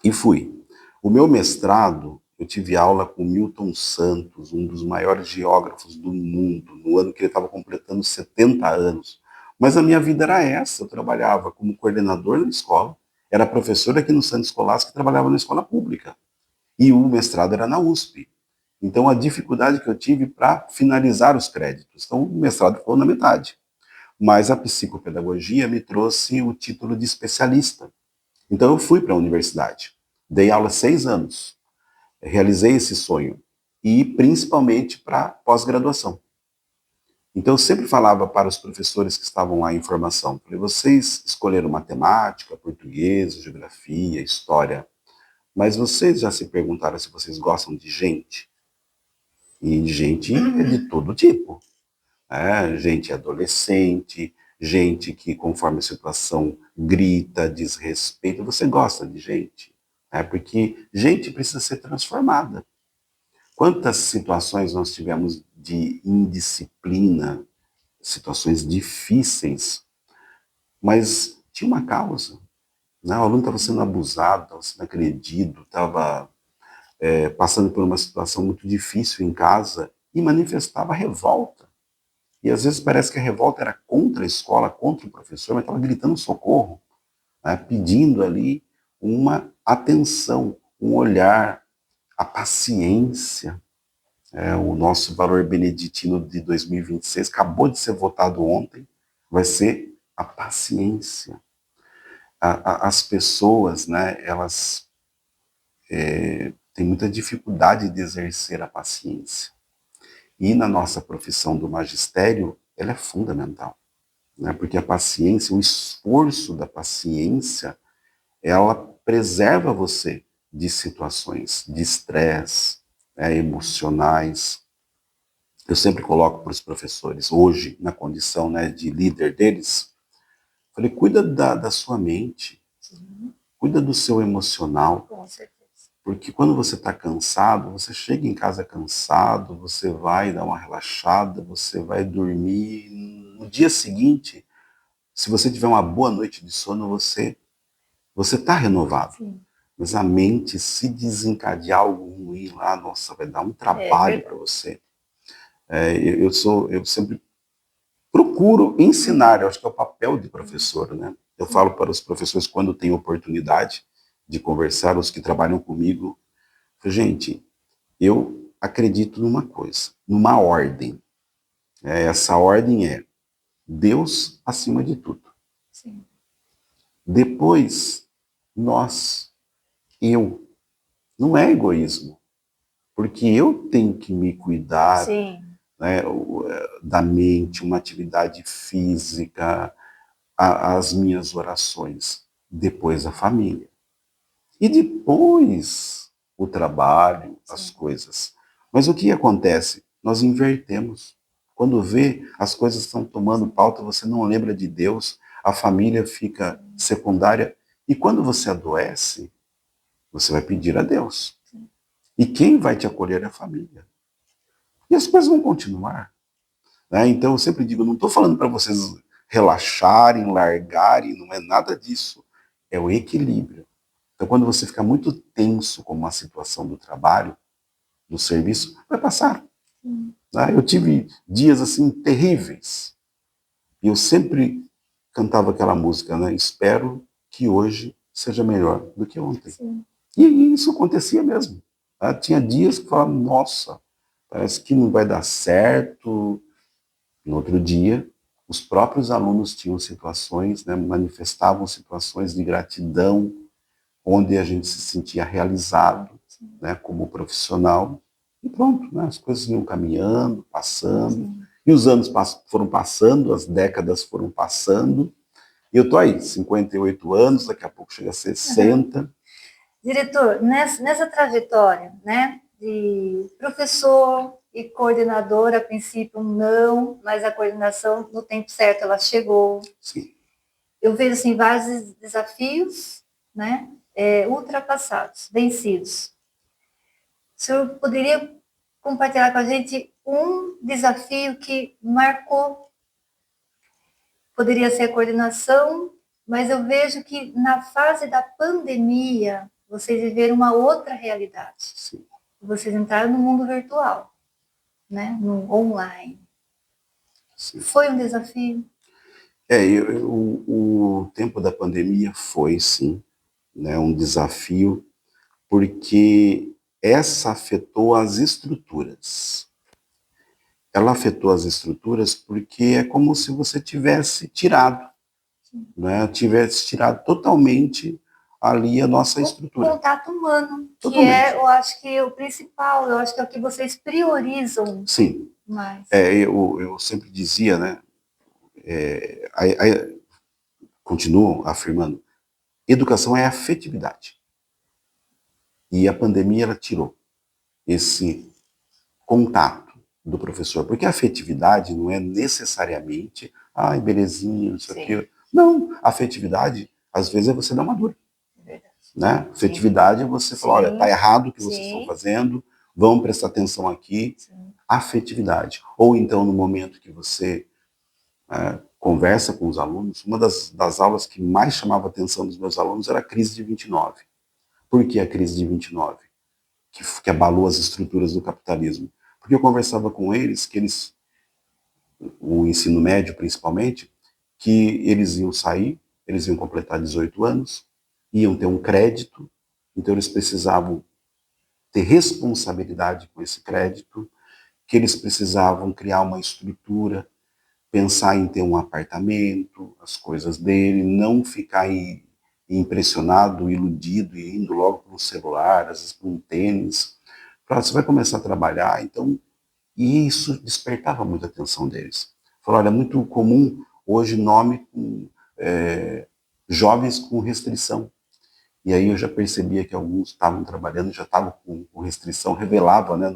E fui. O meu mestrado, eu tive aula com Milton Santos, um dos maiores geógrafos do mundo, no ano que ele estava completando 70 anos. Mas a minha vida era essa, eu trabalhava como coordenador na escola, era professor aqui no Centro Escolástico que trabalhava na escola pública. E o mestrado era na USP. Então, a dificuldade que eu tive para finalizar os créditos. Então, o mestrado ficou na metade. Mas a psicopedagogia me trouxe o título de especialista. Então, eu fui para a universidade. Dei aula 6 anos. Realizei esse sonho. E, principalmente, para pós-graduação. Então, eu sempre falava para os professores que estavam lá em formação, falei, vocês escolheram matemática, português, geografia, história, mas vocês já se perguntaram se vocês gostam de gente? E gente é de todo tipo. Né? Gente adolescente, gente que, conforme a situação, grita, desrespeita. Você gosta de gente? Né? Porque gente precisa ser transformada. Quantas situações nós tivemos de indisciplina, situações difíceis, mas tinha uma causa. Né? O aluno estava sendo abusado, estava sendo agredido, estava passando por uma situação muito difícil em casa e manifestava revolta. E às vezes parece que a revolta era contra a escola, contra o professor, mas estava gritando socorro, né? Pedindo ali uma atenção, um olhar, a paciência. O nosso valor beneditino de 2026 acabou de ser votado ontem, vai ser a paciência. As pessoas, né, elas têm muita dificuldade de exercer a paciência. E na nossa profissão do magistério, ela é fundamental, né? Porque a paciência, o esforço da paciência, ela preserva você de situações de estresse, né, emocionais. Eu sempre coloco para os professores, hoje, na condição, né, de líder deles, falei, cuida da sua mente, cuida do seu emocional, Com certeza. porque quando você está cansado, você chega em casa cansado, você vai dar uma relaxada, você vai dormir. No dia seguinte, se você tiver uma boa noite de sono, você está renovado. Sim. Mas a mente, se desencadear algo ruim lá, nossa, vai dar um trabalho para você. Eu sempre procuro ensinar, eu acho que é o papel de professor, né? Eu falo para os professores quando tem oportunidade de conversar, os que trabalham comigo, gente, eu acredito numa coisa, numa ordem. Essa ordem é Deus acima de tudo. Sim. Depois, nós, eu. Não é egoísmo, porque eu tenho que me cuidar, né, da mente, uma atividade física, as minhas orações. Depois a família. E depois o trabalho, as coisas. Mas o que acontece? Nós invertemos. Quando vê, as coisas estão tomando pauta, você não lembra de Deus, a família fica secundária. E quando você adoece, você vai pedir a Deus. E quem vai te acolher é a família. E as coisas vão continuar. Né? Então eu sempre digo, não estou falando para vocês relaxarem, largarem, não é nada disso. É o equilíbrio. Então, quando você fica muito tenso com uma situação do trabalho, do serviço, vai passar. Né? Eu tive dias assim terríveis. E eu sempre cantava aquela música, né? Espero que hoje seja melhor do que ontem. Sim. E isso acontecia mesmo. Tá? Tinha dias que eu falava, nossa, parece que não vai dar certo. No outro dia, os próprios alunos tinham situações, né, manifestavam situações de gratidão, onde a gente se sentia realizado, né, como profissional. E pronto, né, as coisas iam caminhando, passando. Sim. E os anos foram passando, as décadas foram passando. E eu estou aí, 58 anos, daqui a pouco chega a 60. Diretor, nessa trajetória, né, de professor e coordenador, a princípio não, mas a coordenação, no tempo certo, ela chegou. Sim. Eu vejo, assim, vários desafios, né, ultrapassados, vencidos. O senhor poderia compartilhar com a gente um desafio que marcou? Poderia ser a coordenação, mas eu vejo que na fase da pandemia, vocês viveram uma outra realidade. Sim. Vocês entraram no mundo virtual, né? No online. Sim. Foi um desafio? O tempo da pandemia foi, sim, né, um desafio, porque essa afetou as estruturas. Ela afetou as estruturas porque é como se você tivesse tirado, né, tivesse tirado totalmente ali a nossa estrutura. O contato humano, totalmente. Que eu acho que é o principal, eu acho que é o que vocês priorizam. Sim. Mais. Eu sempre dizia, né, continuo afirmando, educação é afetividade. E a pandemia, ela tirou esse contato do professor, porque a afetividade não é necessariamente, ai, belezinha, não sei o quê. Não, a afetividade, às vezes, é você dar uma dura. Né? Afetividade é você falar, olha, tá errado o que vocês estão fazendo, vamos prestar atenção aqui. Sim. Afetividade. Ou então, no momento que você conversa com os alunos, uma das aulas que mais chamava a atenção dos meus alunos era a crise de 29. Por que a crise de 29? Que abalou as estruturas do capitalismo. Porque eu conversava com eles, o ensino médio principalmente, que eles iam sair, eles iam completar 18 anos, iam ter um crédito, então eles precisavam ter responsabilidade com esse crédito, que eles precisavam criar uma estrutura, pensar em ter um apartamento, as coisas dele, não ficar impressionado, iludido e indo logo para um celular, às vezes para um tênis. Você vai começar a trabalhar, então, e isso despertava muita atenção deles. Falou, olha, é muito comum hoje nome com jovens com restrição. E aí eu já percebia que alguns estavam trabalhando, já estavam com restrição, revelava, né,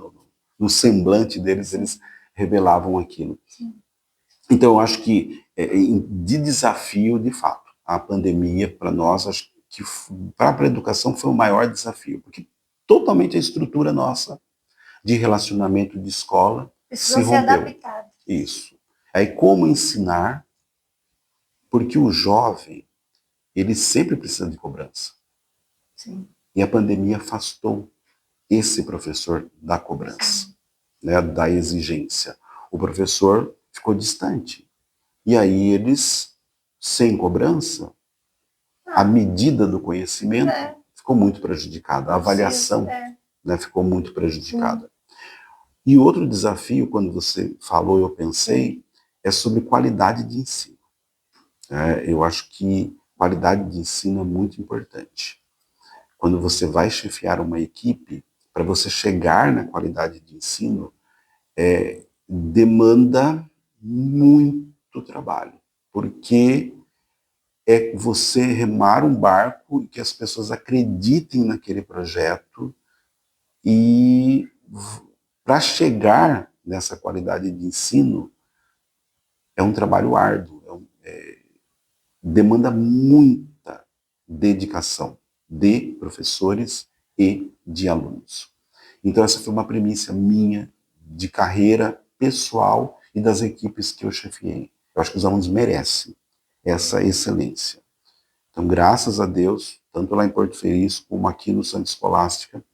no semblante deles, eles revelavam aquilo. Sim. Então, eu acho que, de desafio, de fato, a pandemia, para nós, acho que para a educação foi o maior desafio, porque totalmente a estrutura nossa de relacionamento de escola se rompeu. Isso. Aí, como ensinar? Porque o jovem, ele sempre precisa de cobrança. Sim. E a pandemia afastou esse professor da cobrança, né, da exigência. O professor ficou distante. E aí eles, sem cobrança, a medida do conhecimento ficou muito prejudicada, a avaliação né, ficou muito prejudicada. Sim. E outro desafio, quando você falou, eu pensei, é sobre qualidade de ensino. Eu acho que qualidade de ensino é muito importante. Quando você vai chefiar uma equipe, para você chegar na qualidade de ensino, demanda muito trabalho. Porque é você remar um barco e que as pessoas acreditem naquele projeto e para chegar nessa qualidade de ensino é um trabalho árduo, demanda muita dedicação de professores e de alunos. Então essa foi uma premissa minha de carreira pessoal e das equipes que eu chefiei. Eu acho que os alunos merecem essa excelência. Então, graças a Deus, tanto lá em Porto Feliz como aqui no Santa Escolástica,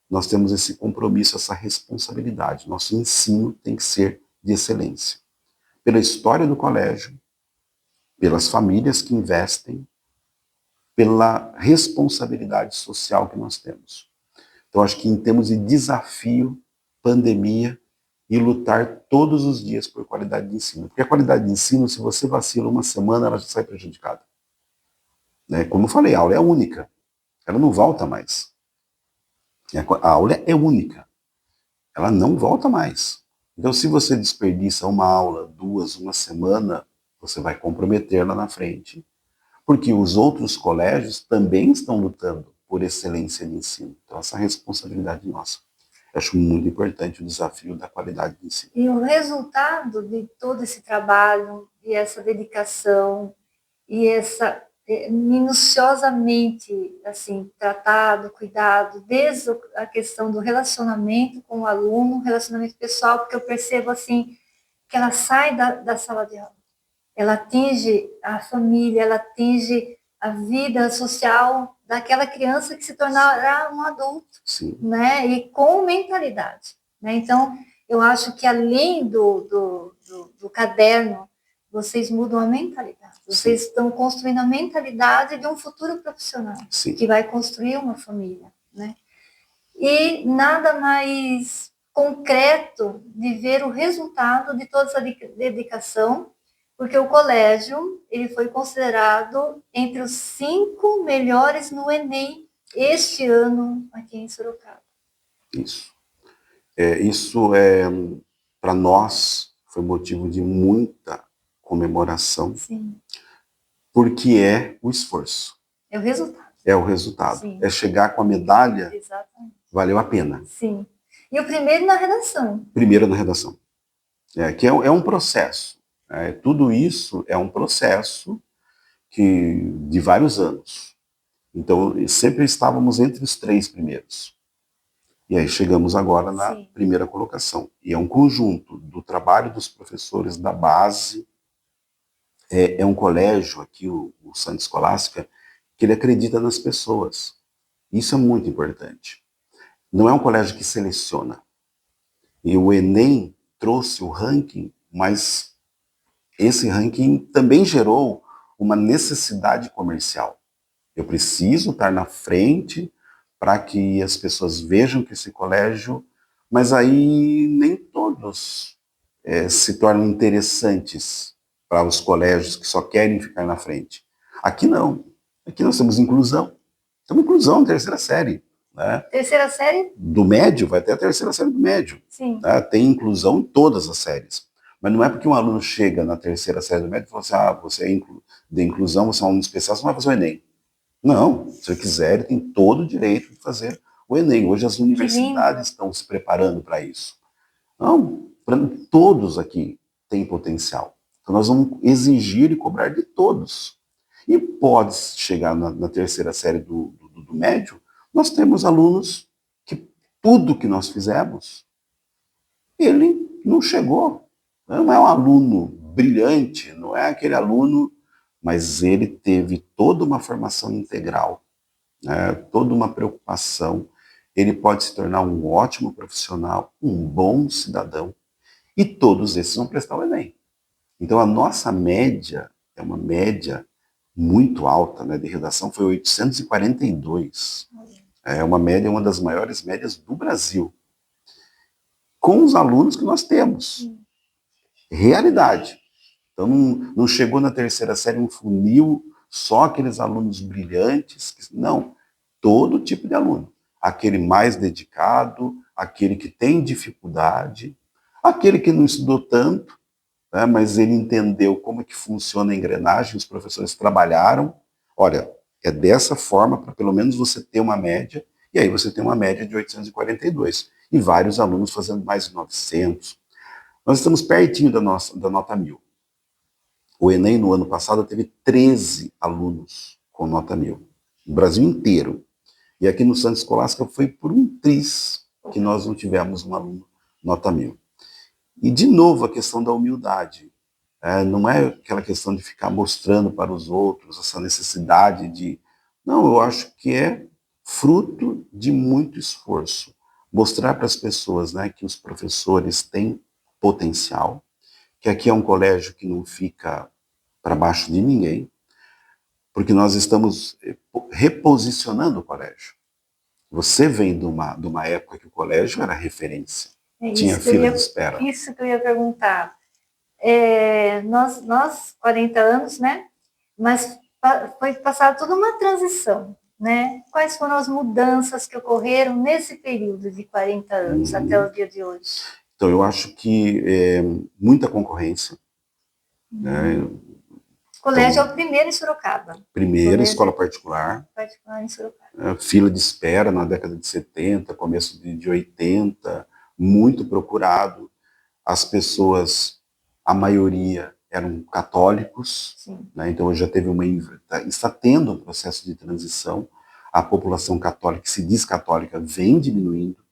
nós temos esse compromisso, essa responsabilidade. Nosso ensino tem que ser de excelência. Pela história do colégio, pelas famílias que investem, pela responsabilidade social que nós temos. Então, acho que em termos de desafio, pandemia, e lutar todos os dias por qualidade de ensino. Porque a qualidade de ensino, se você vacila uma semana, ela já sai prejudicada. Né? Como eu falei, a aula é única. Ela não volta mais. A aula é única. Ela não volta mais. Então, se você desperdiça uma aula, duas, uma semana, você vai comprometer lá na frente. Porque os outros colégios também estão lutando por excelência de ensino. Então, essa responsabilidade é nossa. Eu acho muito importante o desafio da qualidade de ensino. E o resultado de todo esse trabalho, e essa dedicação, e essa minuciosamente assim tratado, cuidado, desde a questão do relacionamento com o aluno, relacionamento pessoal, porque eu percebo assim que ela sai da sala de aula, ela atinge a família, ela atinge a vida social daquela criança que se tornará um adulto, Sim. né? E com mentalidade, né? Então, eu acho que além do caderno, vocês mudam a mentalidade. Vocês estão construindo a mentalidade de um futuro profissional, Sim. que vai construir uma família, né? E nada mais concreto de ver o resultado de toda essa dedicação, porque o colégio ele foi considerado entre os 5 melhores no Enem este ano aqui em Sorocaba. Isso. Para nós, foi motivo de muita comemoração. Sim. Porque é o esforço. É o resultado. É o resultado. Sim. É chegar com a medalha, exatamente, valeu a pena. Sim. E o primeiro na redação. Primeiro na redação. Que é um processo. Tudo isso é um processo de vários anos. Então, sempre estávamos entre os 3 primeiros. E aí chegamos agora na Sim. primeira colocação. E é um conjunto do trabalho dos professores da base. É um colégio aqui, o Santa Escolástica, que ele acredita nas pessoas. Isso é muito importante. Não é um colégio que seleciona. E o Enem trouxe o ranking, mas esse ranking também gerou uma necessidade comercial. Eu preciso estar na frente para que as pessoas vejam que esse colégio, mas aí nem todos se tornam interessantes para os colégios que só querem ficar na frente. Aqui não. Aqui nós temos inclusão. Temos inclusão, terceira série. Né? Terceira série? Do médio, vai até a terceira série do médio. Sim. Né? Tem inclusão em todas as séries. Mas não é porque um aluno chega na terceira série do médio e fala assim, você é de inclusão, você é um aluno especial, você não vai fazer o Enem. Não, se ele quiser, ele tem todo o direito de fazer o Enem. Hoje as universidades estão se preparando para isso. Não, todos aqui têm potencial. Então nós vamos exigir e cobrar de todos. E pode chegar na terceira série do médio, nós temos alunos que tudo que nós fizemos, ele não chegou. Não é um aluno brilhante, não é aquele aluno, mas ele teve toda uma formação integral, né, toda uma preocupação. Ele pode se tornar um ótimo profissional, um bom cidadão, e todos esses vão prestar o Enem. Então a nossa média é uma média muito alta, né, de redação, foi 842. É uma média, uma das maiores médias do Brasil. Com os alunos que nós temos. Realidade. Então não chegou na terceira série um funil, só aqueles alunos brilhantes. Não, todo tipo de aluno. Aquele mais dedicado, aquele que tem dificuldade, aquele que não estudou tanto, né, mas ele entendeu como é que funciona a engrenagem, os professores trabalharam. Olha, é dessa forma para pelo menos você ter uma média, e aí você tem uma média de 842. E vários alunos fazendo mais de 900. Nós estamos pertinho da nota 1000. O Enem, no ano passado, teve 13 alunos com nota 1000. No Brasil inteiro. E aqui no Santa Escolástica foi por um triz que nós não tivemos um aluno nota 1000. E, de novo, a questão da humildade. Não é aquela questão de ficar mostrando para os outros essa necessidade de... Não, eu acho que é fruto de muito esforço. Mostrar para as pessoas, né, que os professores têm potencial, que aqui é um colégio que não fica para baixo de ninguém, porque nós estamos reposicionando o colégio. Você vem de uma época que o colégio era referência, tinha fila de espera. Isso que eu ia perguntar. Nós 40 anos, né? Mas foi passada toda uma transição, né? Quais foram as mudanças que ocorreram nesse período de 40 anos até o dia de hoje? Então, eu acho que muita concorrência. Né? O colégio é o primeiro em Sorocaba. Primeira escola particular. Particular em Sorocaba. Fila de espera na década de 70, começo de 80, muito procurado. As pessoas, a maioria, eram católicos, né? Então hoje já teve está tendo um processo de transição. A população católica, que se diz católica, vem diminuindo,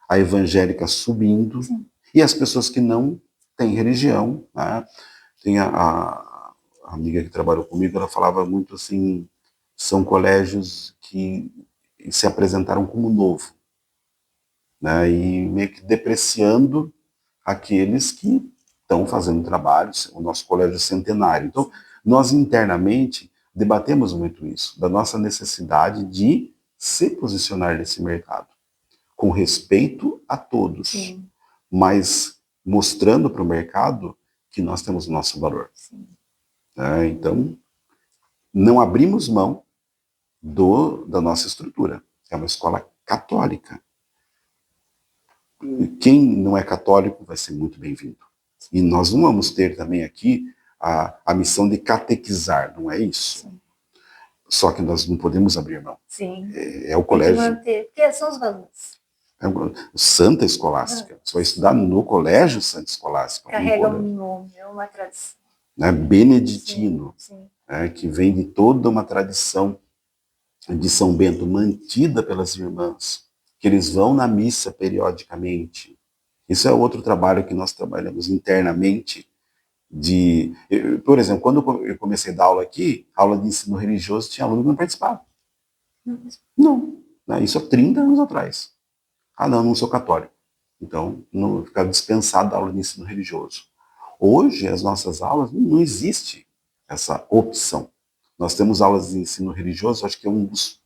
a evangélica subindo, sim, e as pessoas que não têm religião, né? Tem a amiga que trabalhou comigo, ela falava muito assim, são colégios que se apresentaram como novo, né? E meio que depreciando aqueles que estão fazendo trabalho, o nosso colégio centenário. Então, nós internamente debatemos muito isso, da nossa necessidade de se posicionar nesse mercado, com respeito a todos, sim, mas mostrando para o mercado que nós temos o nosso valor. Então, não abrimos mão da nossa estrutura. É uma escola católica. Quem não é católico vai ser muito bem-vindo. E nós não vamos ter também aqui a missão de catequizar, não é isso? Sim. Só que nós não podemos abrir mão. Sim. É o colégio. Tem que manter, porque são os valores. Santa Escolástica. Você vai estudar no colégio Santa Escolástica. Carrega um nome, é uma tradição. Né? Beneditino, sim, que vem de toda uma tradição de São Bento, mantida pelas irmãs, que eles vão na missa periodicamente. Isso é outro trabalho que nós trabalhamos internamente. Por exemplo, quando eu comecei a dar aula aqui, aula de ensino religioso, tinha aluno que não participava. Não. Isso há 30 anos atrás. Não sou católico. Então, não ficava dispensado da aula de ensino religioso. Hoje, as nossas aulas, não existe essa opção. Nós temos aulas de ensino religioso, acho que é um dos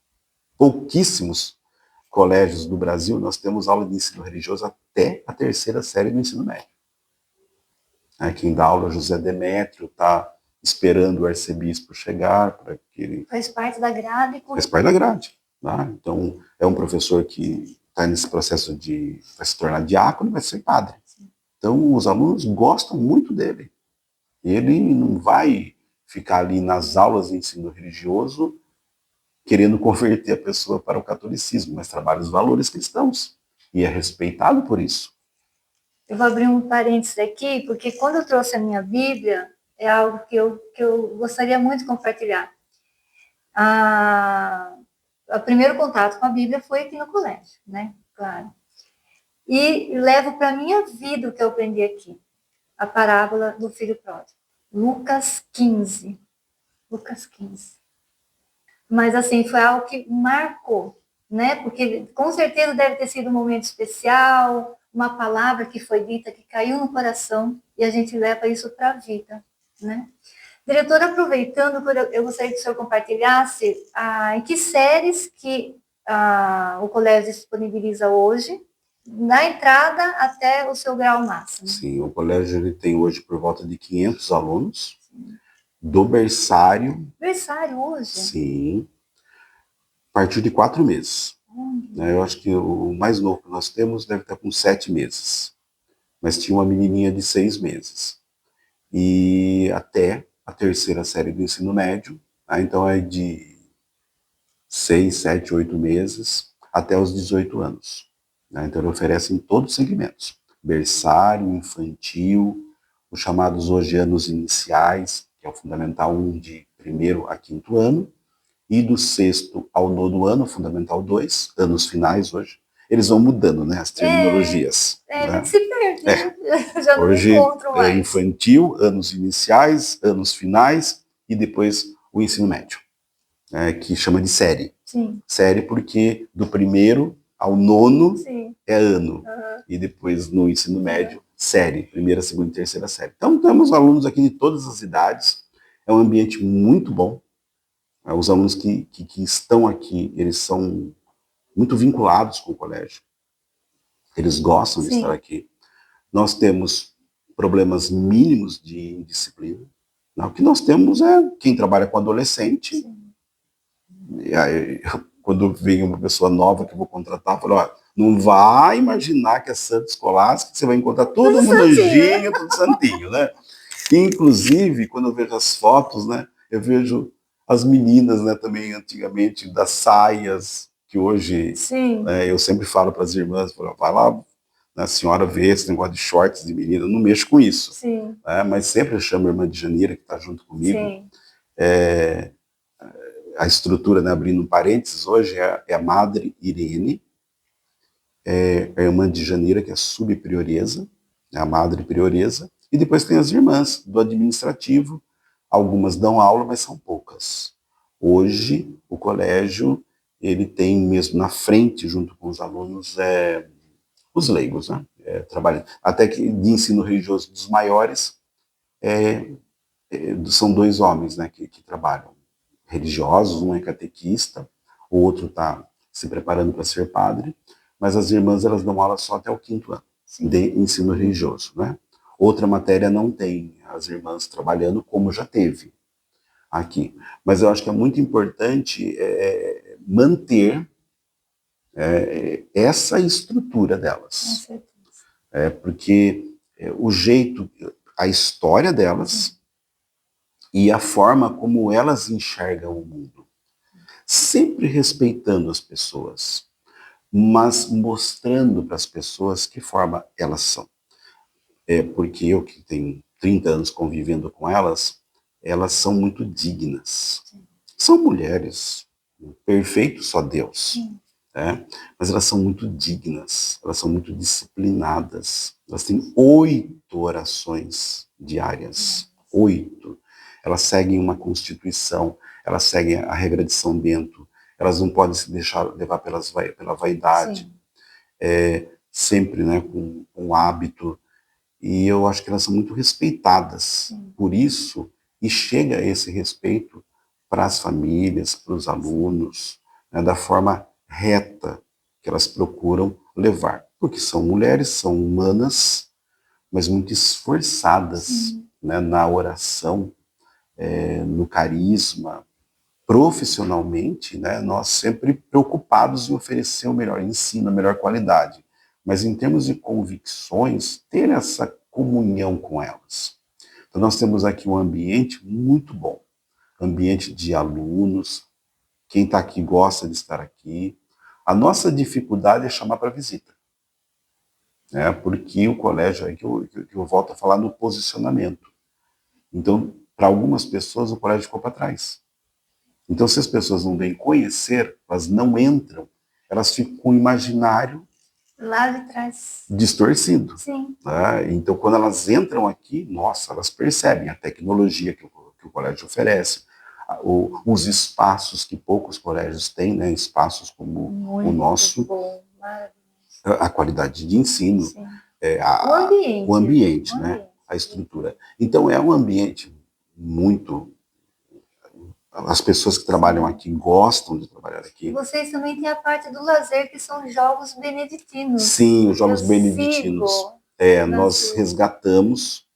pouquíssimos colégios do Brasil, nós temos aula de ensino religioso até a 3ª série do ensino médio. Quem dá aula é José Demétrio, está esperando o arcebispo chegar para que ele... Faz parte da grade. Faz parte da grade. Tá? Então, é um professor que está nesse processo de vai se tornar diácono e vai ser padre. Então, os alunos gostam muito dele. Ele não vai ficar ali nas aulas de ensino religioso querendo converter a pessoa para o catolicismo, mas trabalha os valores cristãos e é respeitado por isso. Eu vou abrir um parênteses aqui, porque quando eu trouxe a minha Bíblia, é algo que eu gostaria muito de compartilhar. O primeiro contato com a Bíblia foi aqui no colégio, né? Claro. E levo para a minha vida o que eu aprendi aqui. A parábola do filho pródigo. Lucas 15. Lucas 15. Mas, assim, foi algo que marcou, né? Porque, com certeza, deve ter sido um momento especial, uma palavra que foi dita, que caiu no coração, e a gente leva isso para a vida, né? Diretora, aproveitando, eu gostaria que o senhor compartilhasse em que séries que o colégio disponibiliza hoje, da entrada até o seu grau máximo. Sim, o colégio ele tem hoje por volta de 500 alunos, do berçário. Berçário hoje? Sim, a partir de 4 meses. Eu acho que o mais novo que nós temos deve estar com 7 meses, mas tinha uma menininha de 6 meses. E até a 3ª série do ensino médio, então é de 6, 7, 8 meses até os 18 anos. Então ele oferece em todos os segmentos, berçário, infantil, os chamados hoje anos iniciais, que é o Fundamental 1 de 1º a 5º ano, e do 6º ao 9º ano, Fundamental 2, anos finais hoje, eles vão mudando, né, as terminologias. A Né? gente se perde, né? Já não Hoje encontro é mais. infantil, anos iniciais, anos finais e depois o ensino médio, que chama de série. Sim. Série porque do primeiro ao nono Sim. é ano. E depois no ensino médio, série, primeira, segunda e terceira série. Então temos alunos aqui de todas as idades, é um ambiente muito bom. Os alunos que estão aqui, eles são muito vinculados com o colégio. Eles gostam de estar aqui. Nós temos problemas mínimos de disciplina. O que nós temos é quem trabalha com adolescente. E aí, quando vem uma pessoa nova que eu vou contratar, eu falo, ó, não vai imaginar que é santo escolástico, que você vai encontrar todo mundo anjinho, tudo santinho, né? Inclusive, quando eu vejo as fotos, né, eu vejo as meninas, né, também antigamente, das saias, que hoje, eu sempre falo para as irmãs, vai lá, né, a senhora vê esse negócio de shorts de menina, eu não mexo com isso. Mas sempre eu chamo a irmã de Janira, que está junto comigo. A estrutura, né, abrindo um parênteses, hoje é a Madre Irene, a irmã de Janira, que é subprioresa, a Madre Prioresa, e depois tem as irmãs do administrativo, algumas dão aula, mas são poucas. Hoje, o colégio, ele tem mesmo na frente, junto com os alunos, os leigos, né? Trabalhando. Até que de ensino religioso dos maiores, são 2 homens, né, que trabalham. Religiosos, um é catequista, o outro está se preparando para ser padre, mas as irmãs elas dão aula só até o 5º ano de ensino religioso, né? Outra matéria não tem as irmãs trabalhando como já teve aqui. Mas eu acho que é muito importante manter essa estrutura delas. Porque o jeito, a história delas e a forma como elas enxergam o mundo. Sempre respeitando as pessoas, mas mostrando para as pessoas que forma elas são. Porque eu que tenho 30 anos convivendo com elas são muito dignas. São mulheres, perfeito só Deus. Mas elas são muito dignas, elas são muito disciplinadas. Elas têm 8 orações diárias. 8. Elas seguem uma constituição, elas seguem a regra de São Bento, elas não podem se deixar levar pela vaidade. Sempre, né, com um hábito. E eu acho que elas são muito respeitadas por isso, e chega esse respeito para as famílias, para os alunos, né, da forma reta que elas procuram levar. Porque são mulheres, são humanas, mas muito esforçadas, né, na oração, no carisma. Profissionalmente, né, nós sempre preocupados em oferecer o melhor ensino, a melhor qualidade. Mas em termos de convicções, ter essa comunhão com elas. Então nós temos aqui um ambiente muito bom. Ambiente de alunos, quem está aqui gosta de estar aqui. A nossa dificuldade é chamar para visita. Porque o colégio, aí que eu volto a falar no posicionamento. Então, para algumas pessoas, o colégio ficou para trás. Então, se as pessoas não vêm conhecer, elas não entram, elas ficam com o imaginário lá de trás distorcido. Então, quando elas entram aqui, nossa, elas percebem a tecnologia que o colégio oferece, os espaços que poucos colégios têm, né? Espaços como muito o nosso, bom, a qualidade de ensino, o ambiente, né? A estrutura. Então, é um ambiente muito... As pessoas que trabalham aqui gostam de trabalhar aqui. E vocês também têm a parte do lazer, que são jogos beneditinos. Sim, os jogos beneditinos. Nós resgatamos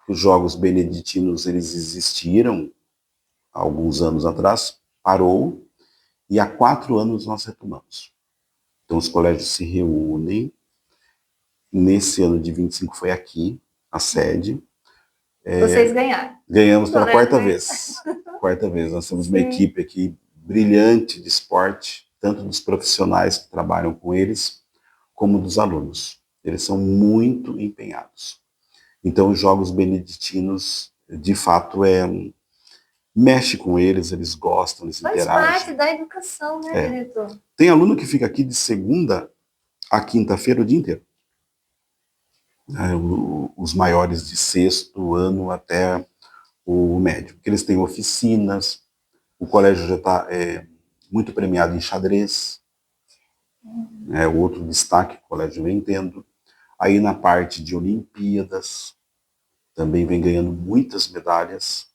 os jogos beneditinos, eles existiram há alguns anos atrás, parou, e há 4 anos nós retomamos. Então os colégios se reúnem. Nesse ano de 25 foi aqui, a sede. Vocês ganharam. Ganhamos pela 4ª vez. 4ª vez. Nós temos uma equipe aqui brilhante de esporte, tanto dos profissionais que trabalham com eles, como dos alunos. Eles são muito empenhados. Então, os jogos beneditinos, de fato, mexe com eles gostam, eles interagem. Faz parte da educação, né, diretor? Tem aluno que fica aqui de segunda A quinta-feira o dia inteiro. Os maiores de sexto ano até o médio. Porque eles têm oficinas, o colégio já está muito premiado em xadrez, outro destaque que o colégio vem tendo. Aí na parte de Olimpíadas, também vem ganhando muitas medalhas.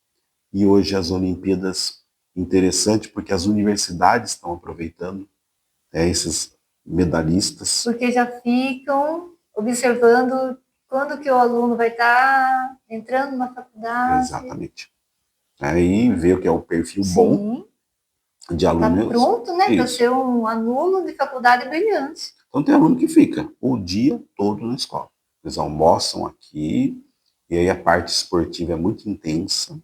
E hoje as Olimpíadas, interessante porque as universidades estão aproveitando esses medalhistas. Porque já ficam observando quando que o aluno vai estar entrando na faculdade. Exatamente. Aí vê o que é o perfil bom de aluno. Está pronto, né, para ser um aluno de faculdade brilhante. Então tem aluno que fica o dia todo na escola. Eles almoçam aqui, e aí a parte esportiva é muito intensa.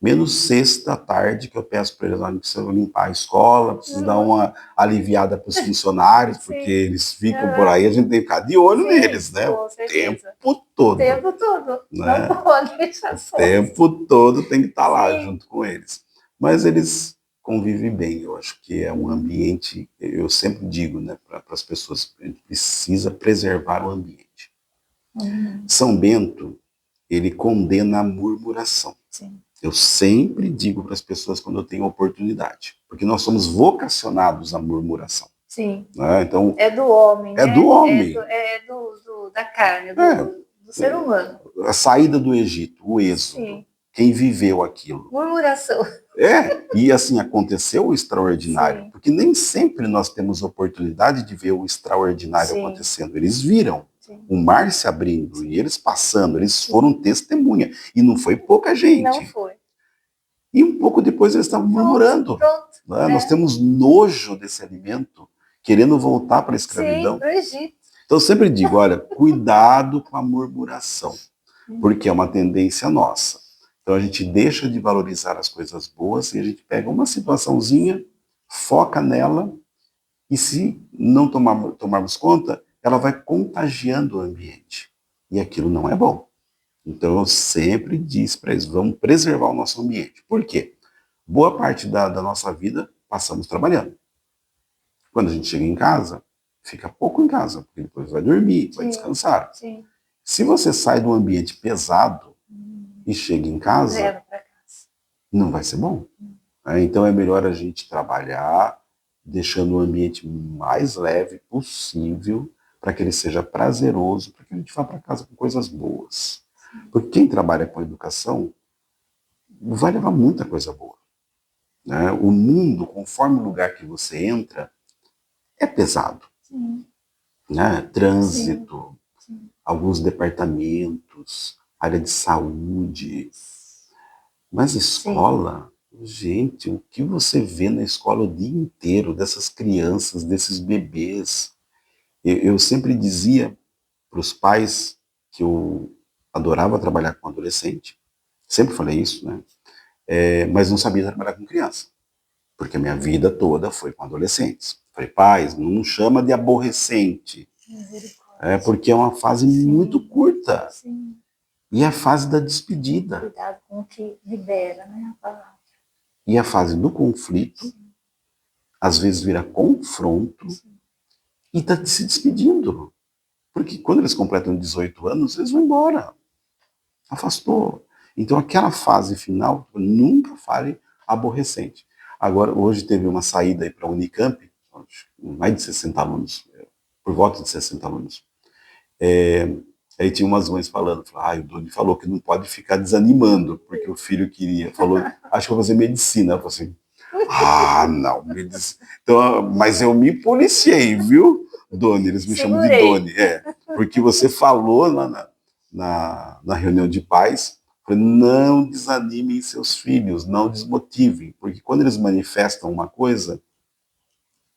Menos sexta à tarde, que eu peço para eles, olha, precisam limpar a escola, precisa dar uma aliviada para os funcionários, porque eles ficam por aí, a gente tem que ficar de olho neles, né? O tempo todo. O tempo todo. Né? Não pode deixar só. O tempo todo tem que estar lá junto com eles. Mas eles convivem bem. Eu acho que é um ambiente, eu sempre digo, né, para as pessoas, a gente precisa preservar o ambiente. São Bento, ele condena a murmuração. Sim. Eu sempre digo para as pessoas quando eu tenho oportunidade, porque nós somos vocacionados à murmuração. Sim. Né? Então, é do homem. É do homem. Da carne, do ser humano. A saída do Egito, o êxodo. Sim. Quem viveu aquilo? Murmuração. E assim aconteceu o extraordinário, porque nem sempre nós temos oportunidade de ver o extraordinário acontecendo. Eles viram. O mar se abrindo e eles passando, eles foram testemunha. E não foi pouca gente. Não foi. E um pouco depois eles estavam murmurando. Né? Nós temos nojo desse alimento, querendo voltar para a escravidão. Sim, para o Egito. Então eu sempre digo, olha, cuidado com a murmuração, porque é uma tendência nossa. Então a gente deixa de valorizar as coisas boas e a gente pega uma situaçãozinha, foca nela, e se não tomarmos conta, ela vai contagiando o ambiente. E aquilo não é bom. Então eu sempre disse para eles, vamos preservar o nosso ambiente. Por quê? Boa parte da nossa vida passamos trabalhando. Quando a gente chega em casa, fica pouco em casa, porque depois vai dormir, vai descansar. Sim. Se você sai de um ambiente pesado e chega em casa, não vai ser bom. Então é melhor a gente trabalhar, deixando o ambiente mais leve possível, para que ele seja prazeroso, para que a gente vá para casa com coisas boas. Porque quem trabalha com educação vai levar muita coisa boa. Né? O mundo, conforme o lugar que você entra, é pesado. Né? Trânsito, alguns departamentos, área de saúde. Mas escola, gente, o que você vê na escola o dia inteiro, dessas crianças, desses bebês. Eu sempre dizia para os pais que eu adorava trabalhar com adolescente, sempre falei isso, né? Mas não sabia trabalhar com criança, porque a minha vida toda foi com adolescentes. Falei, pais, não chama de aborrecente, porque é uma fase muito curta. Sim. E é a fase da despedida. Cuidado com o que libera, né, a palavra. E a fase do conflito, às vezes vira confronto, e está se despedindo. Porque quando eles completam 18 anos, eles vão embora. Afastou. Então aquela fase final, nunca fale aborrecente. Agora, hoje teve uma saída aí para a Unicamp, mais de 60 alunos, por volta de 60 alunos. Aí tinha umas mães falando, o Doni falou que não pode ficar desanimando, porque o filho queria, falou, acho que eu vou fazer medicina. Ela falou assim, não, medicina. Então, mas eu me policiei, viu, Doni? Eles me chamam de Doni. Porque você falou lá na reunião de pais, não desanimem seus filhos, não desmotivem, porque quando eles manifestam uma coisa,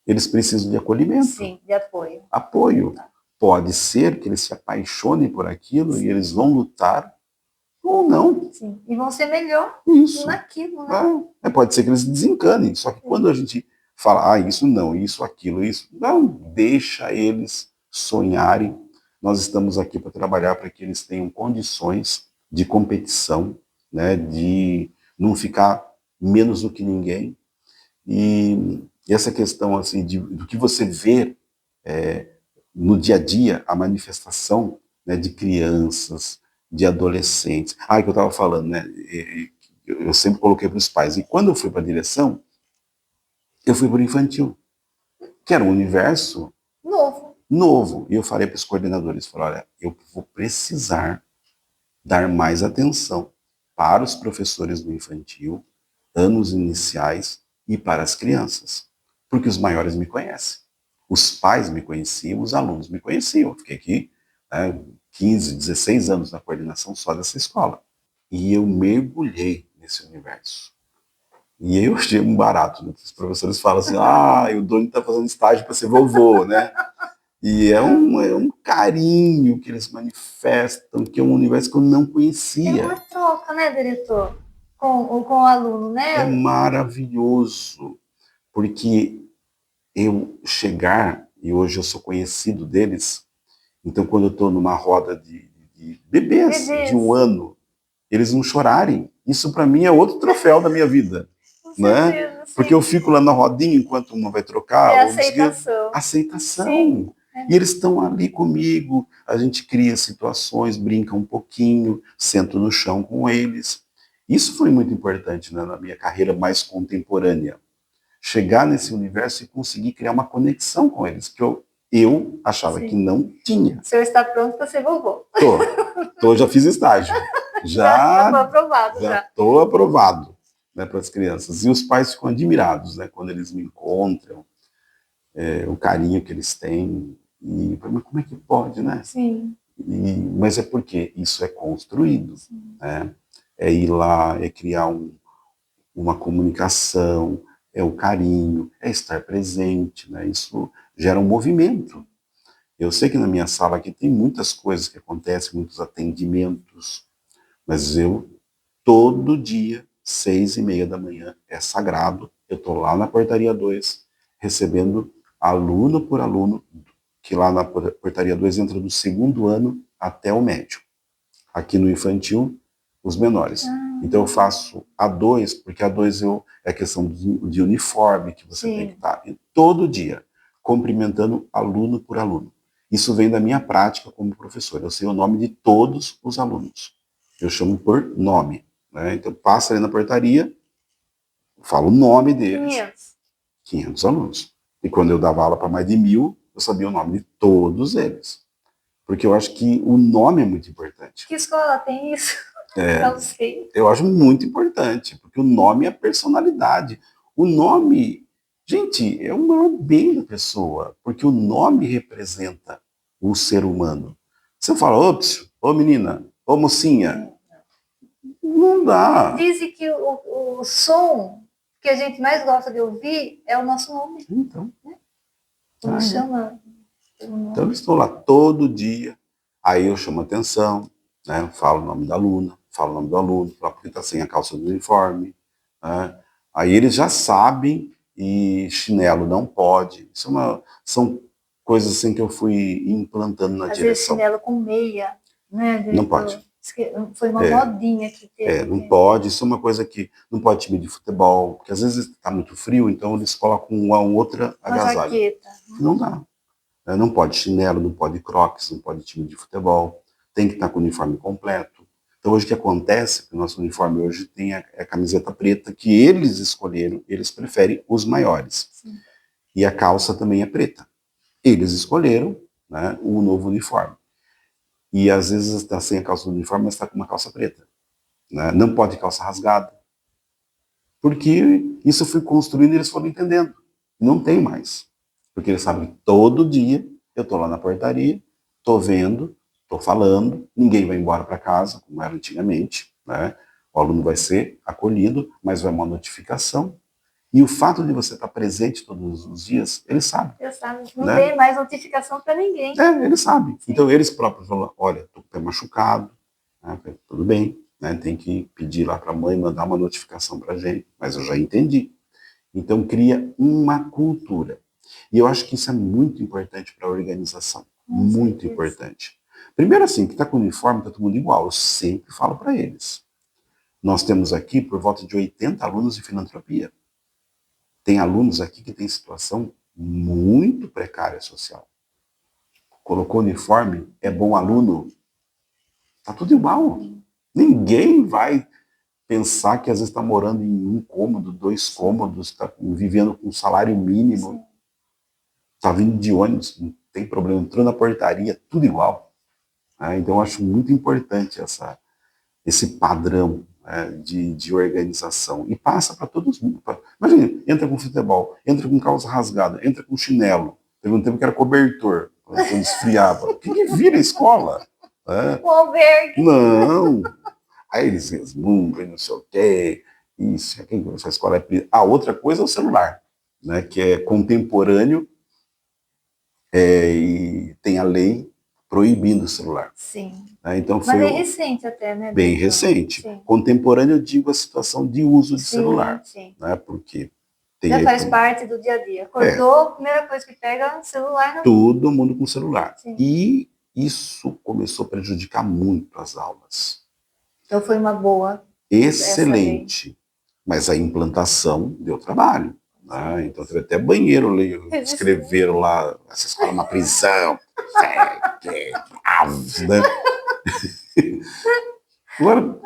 eles precisam de acolhimento. Sim, de apoio. Apoio. Pode ser que eles se apaixonem por aquilo e eles vão lutar ou não. Sim, e vão ser melhor naquilo, né? Pode ser que eles desencanem, só que quando a gente fala, isso não, isso, aquilo, isso, não, deixa eles sonharem. Nós estamos aqui para trabalhar para que eles tenham condições de competição, né, de não ficar menos do que ninguém. E essa questão assim, do que você vê no dia a dia, a manifestação, né, de crianças, de adolescentes. Ah, que eu estava falando, né? Eu sempre coloquei para os pais. E quando eu fui para a direção, eu fui para o infantil, que era um universo novo. E eu falei para os coordenadores, falei, olha, eu vou precisar dar mais atenção para os professores do infantil, anos iniciais, e para as crianças. Porque os maiores me conhecem. Os pais me conheciam, os alunos me conheciam. Eu fiquei aqui, né, 15, 16 anos na coordenação só dessa escola. E eu mergulhei nesse universo. E eu achei um barato, né? Os professores falam assim, o Doni está fazendo estágio para ser vovô, né? E é um carinho que eles manifestam, que é um universo que eu não conhecia. É uma troca, né, diretor? Com o aluno, né? É maravilhoso, porque eu chegar, e hoje eu sou conhecido deles, então quando eu estou numa roda de bebês de 1 ano, eles não chorarem, isso para mim é outro troféu da minha vida. Né? Porque eu fico lá na rodinha enquanto uma vai trocar. É aceitação. Aceitação. Sim. E eles estão ali comigo, a gente cria situações, brinca um pouquinho, sento no chão com eles. Isso foi muito importante, né, na minha carreira mais contemporânea. Chegar nesse universo e conseguir criar uma conexão com eles, que eu achava que não tinha. O senhor está pronto para ser vovô? Já fiz estágio. Já estou aprovado. Já estou aprovado, né, para as crianças. E os pais ficam admirados, né, quando eles me encontram, o carinho que eles têm. E mas como é que pode, né? Sim. Mas é porque isso é construído. Né? É ir lá, é criar uma comunicação, é o carinho, é estar presente. Né? Isso gera um movimento. Eu sei que na minha sala aqui tem muitas coisas que acontecem, muitos atendimentos, mas eu, todo dia, 6h30 da manhã, é sagrado, eu estou lá na portaria 2, recebendo aluno por aluno, que lá na portaria 2 entra do 2º ano até o médio. Aqui no infantil, os menores. Então eu faço A2, porque A2 é questão de uniforme que você tem que estar. E todo dia, cumprimentando aluno por aluno. Isso vem da minha prática como professor. Eu sei o nome de todos os alunos. Eu chamo por nome. Né? Então passa ali na portaria, falo o nome deles. 500 alunos. E quando eu dava aula para mais de 1.000, eu sabia o nome de todos eles. Porque eu acho que o nome é muito importante. Que escola tem isso? Não sei. Eu acho muito importante, porque o nome é a personalidade. O nome, gente, é o maior bem da pessoa, porque o nome representa o ser humano. Você fala, ô menina, ô mocinha, não dá. Dizem que o som que a gente mais gosta de ouvir é o nosso nome. Então. Né? Como chama? Então eu estou lá todo dia, aí eu chamo atenção, né? Falo o nome da aluna, falo o nome do aluno, falo porque está sem a calça do uniforme. Né? Aí eles já sabem, e chinelo não pode. São coisas assim que eu fui implantando na direção. Às vezes chinelo com meia, né? Não pode. Foi uma modinha que teve. Não pode. Isso é uma coisa que não pode time de futebol, porque às vezes está muito frio, então eles colocam uma outra agasalho. Jaqueta. Não dá. Não pode chinelo, não pode crocs, não pode time de futebol, tem que estar com o uniforme completo. Então hoje o que acontece, que o nosso uniforme hoje tem a camiseta preta, que eles escolheram, eles preferem os maiores. Sim. E a calça também é preta. Eles escolheram, né, o novo uniforme. E às vezes está sem a calça do uniforme, mas está com uma calça preta. Né? Não pode calça rasgada. Porque isso foi construindo e eles foram entendendo. Não tem mais. Porque eles sabem que todo dia eu estou lá na portaria, estou vendo, estou falando, ninguém vai embora para casa, como era antigamente. Né? O aluno vai ser acolhido, mas vai uma notificação. E o fato de você estar presente todos os dias, eles sabem. Eles sabem. Não tem mais notificação para ninguém. Eles sabem. Sim. Então eles próprios falam, olha, estou com o pé machucado, né? Tudo bem, né? Tem que pedir lá para a mãe mandar uma notificação para a gente, mas eu já entendi. Então cria uma cultura. E eu acho que isso é muito importante para a organização. Muito importante. Primeiro assim, que está com o uniforme, está todo mundo igual. Eu sempre falo para eles. Nós temos aqui por volta de 80 alunos de filantropia. Tem alunos aqui que têm situação muito precária social. colocou uniforme, é bom aluno, tá tudo igual. Ninguém vai pensar que às vezes está morando em um cômodo, dois cômodos, está vivendo com um salário mínimo, está vindo de ônibus, não tem problema, entrou na portaria, tudo igual. Então eu acho muito importante esse padrão de organização. E passa para todos. Imagina, entra com futebol, entra com calça rasgada, entra com chinelo. Teve um tempo que era cobertor, quando esfriava. O que vira a escola? O albergue. Não. Aí eles resmungam e não sei o quê. Isso, essa escola é... outra coisa é o celular, né, que é contemporâneo e tem a lei proibindo o celular. Sim. Então foi... Mas bem recente até, né? Bem recente. Sim. Contemporâneo, eu digo a situação de uso de celular. Sim. Né? Porque já faz parte do dia a dia. Acordou, a primeira coisa que pega é o celular. Todo mundo com celular. Sim. E isso começou a prejudicar muito as aulas. Então foi uma boa. Excelente. Mas a implantação deu trabalho. Né? Então teve até banheiro, escreveram lá, essa escola é uma prisão. Né? Agora,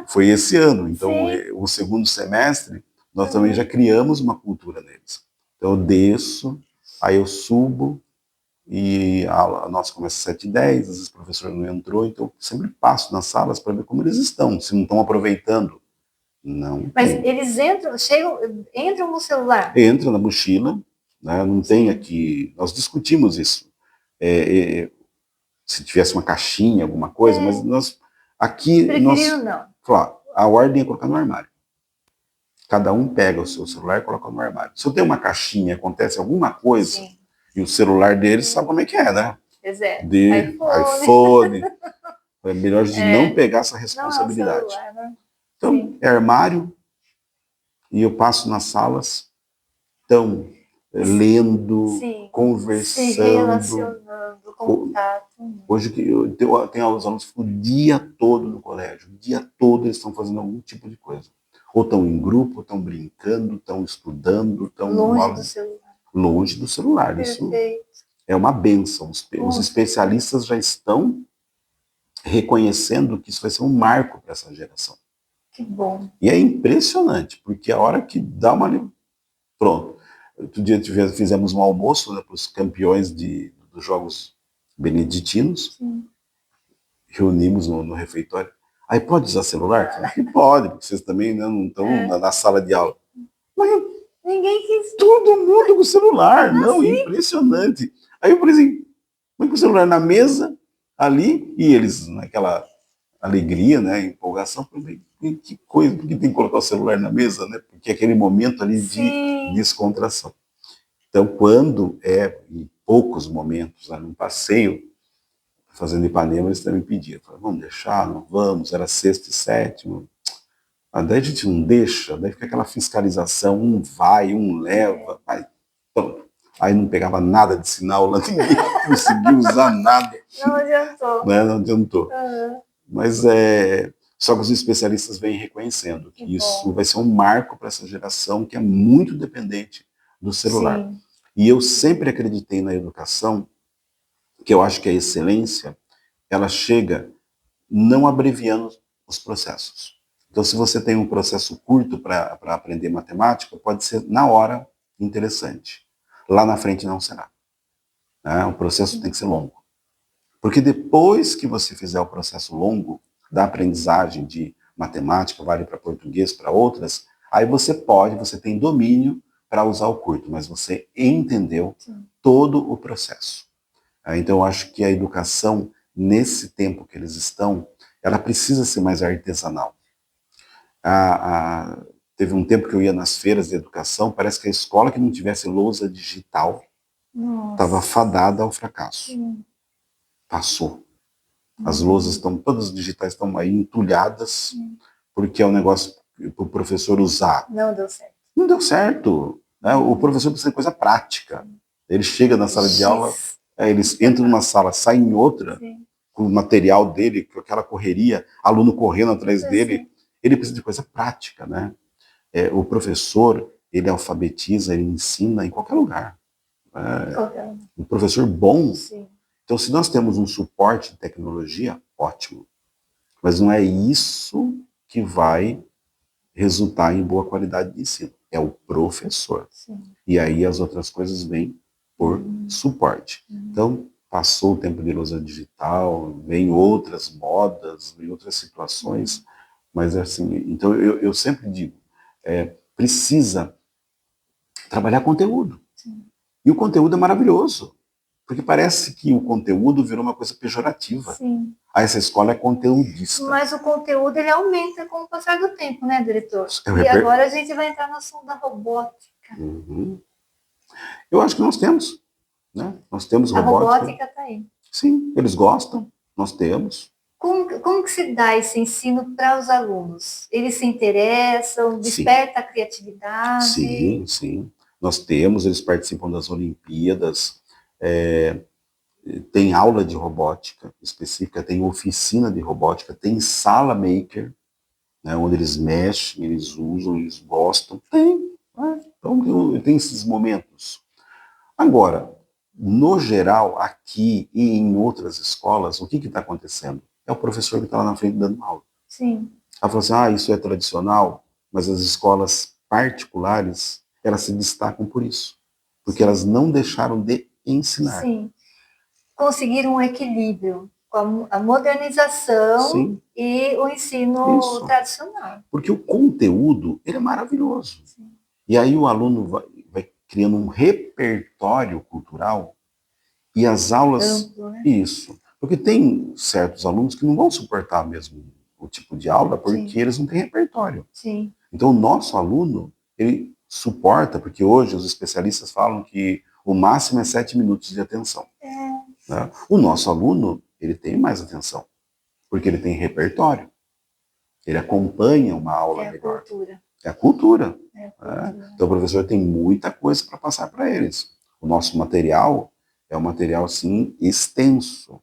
foi esse ano, então o segundo semestre, nós também já criamos uma cultura neles. Então eu desço, aí eu subo, e a nossa começa às 7h10, às vezes o professor não entrou, então eu sempre passo nas salas para ver como eles estão, se não estão aproveitando. Não. Mas eles entram no celular? Entra na mochila, né? Não tem aqui. Nós discutimos isso. Se tivesse uma caixinha, alguma coisa, mas nós. Aqui. Preferiram não. Claro, a ordem é colocar no armário. Cada um pega o seu celular e coloca no armário. Se eu tenho uma caixinha, acontece alguma coisa, e o celular deles sabe como é que é, né? Exato. iPhone. É melhor de não pegar essa responsabilidade. Não, celular, né? Então, é armário, e eu passo nas salas, estão lendo, conversando. Se relacionando, contato. Hoje eu tenho os alunos que ficam o dia todo no colégio, o dia todo eles estão fazendo algum tipo de coisa. Ou estão em grupo, ou estão brincando, estão estudando, estão longe do celular. Longe do celular. Perfeito. Isso é uma bênção. Os especialistas já estão reconhecendo que isso vai ser um marco para essa geração. Que bom. E é impressionante, porque a hora que dá uma... Pronto. Outro dia fizemos um almoço, né, para os campeões dos Jogos Beneditinos. Reunimos no refeitório. Aí pode usar celular? Falei que pode, porque vocês também, né, não estão na sala de aula. Mas ninguém quis. Todo mundo com celular. Não, impressionante. Aí eu falei assim, põe com o celular na mesa, ali, e eles, naquela alegria, né, empolgação, falei, que coisa, por que tem que colocar o celular na mesa, né? Porque é aquele momento ali de descontração. Então, quando em poucos momentos, num passeio, fazendo Ipanema, eles também pediam, vamos deixar, não vamos, era sexta e sétimo. Daí a gente não deixa, daí fica aquela fiscalização, um vai, um leva, aí não pegava nada de sinal lá, ninguém conseguiu usar nada. Não adiantou. Não adiantou. Mas só que os especialistas vêm reconhecendo que isso vai ser um marco para essa geração que é muito dependente do celular. E eu sempre acreditei na educação, que eu acho que a excelência, ela chega não abreviando os processos. Então, se você tem um processo curto para aprender matemática, pode ser na hora interessante. Lá na frente não será. O processo tem que ser longo. Porque depois que você fizer o processo longo da aprendizagem de matemática, vale para português, para outras, aí você tem domínio para usar o curto, mas você entendeu todo o processo. Então eu acho que a educação, nesse tempo que eles estão, ela precisa ser mais artesanal. Teve um tempo que eu ia nas feiras de educação, parece que a escola que não tivesse lousa digital estava fadada ao fracasso. Passou. As lousas estão, todas as digitais estão aí entulhadas, porque é um negócio para o professor usar. Não deu certo. Não deu certo. O professor precisa de coisa prática. Ele chega na sala de aula, eles entram numa sala, saem em outra, com o material dele, com aquela correria, aluno correndo atrás dele. Ele precisa de coisa prática, né? O professor, ele alfabetiza, ele ensina em qualquer lugar. Um professor bom, Então, se nós temos um suporte de tecnologia, ótimo. Mas não é isso que vai resultar em boa qualidade de ensino. É o professor. Sim. E aí as outras coisas vêm por suporte. Então, passou o tempo de lousa digital, vem outras modas, vem outras situações, mas assim, então eu sempre digo, precisa trabalhar conteúdo. Sim. E o conteúdo é maravilhoso, porque parece que o conteúdo virou uma coisa pejorativa. Sim. Essa escola é conteudista. Mas o conteúdo ele aumenta com o passar do tempo, né, diretor? E agora a gente vai entrar no assunto da robótica. Uhum. Eu acho que nós temos. Né? Nós temos robótica. A robótica está aí. Sim, eles gostam, nós temos. Como que se dá esse ensino para os alunos? Eles se interessam, desperta a criatividade? Sim, sim. Nós temos, eles participam das Olimpíadas, tem aula de robótica específica, tem oficina de robótica, tem sala maker, né, onde eles mexem, eles usam, eles gostam. Tem. Né? Então, tem esses momentos. Agora, no geral, aqui e em outras escolas, o que está acontecendo? É o professor que está lá na frente dando aula. Sim. Ela falou assim, isso é tradicional, mas as escolas particulares, elas se destacam por isso. Porque elas não deixaram de ensinar. Sim. Conseguiram um equilíbrio com a modernização e o ensino tradicional. Porque o conteúdo, ele é maravilhoso. Sim. E aí o aluno vai criando um repertório cultural e as aulas... Amplo, né? Isso. Porque tem certos alunos que não vão suportar mesmo o tipo de aula porque eles não têm repertório. Sim. Então o nosso aluno, ele suporta, porque hoje os especialistas falam que o máximo é 7 minutos de atenção. Né? O nosso aluno, ele tem mais atenção, porque ele tem repertório. Ele acompanha uma aula melhor. Cultura. É a cultura. É a cultura. Né? Então o professor tem muita coisa para passar para eles. O nosso material é um material, assim, extenso.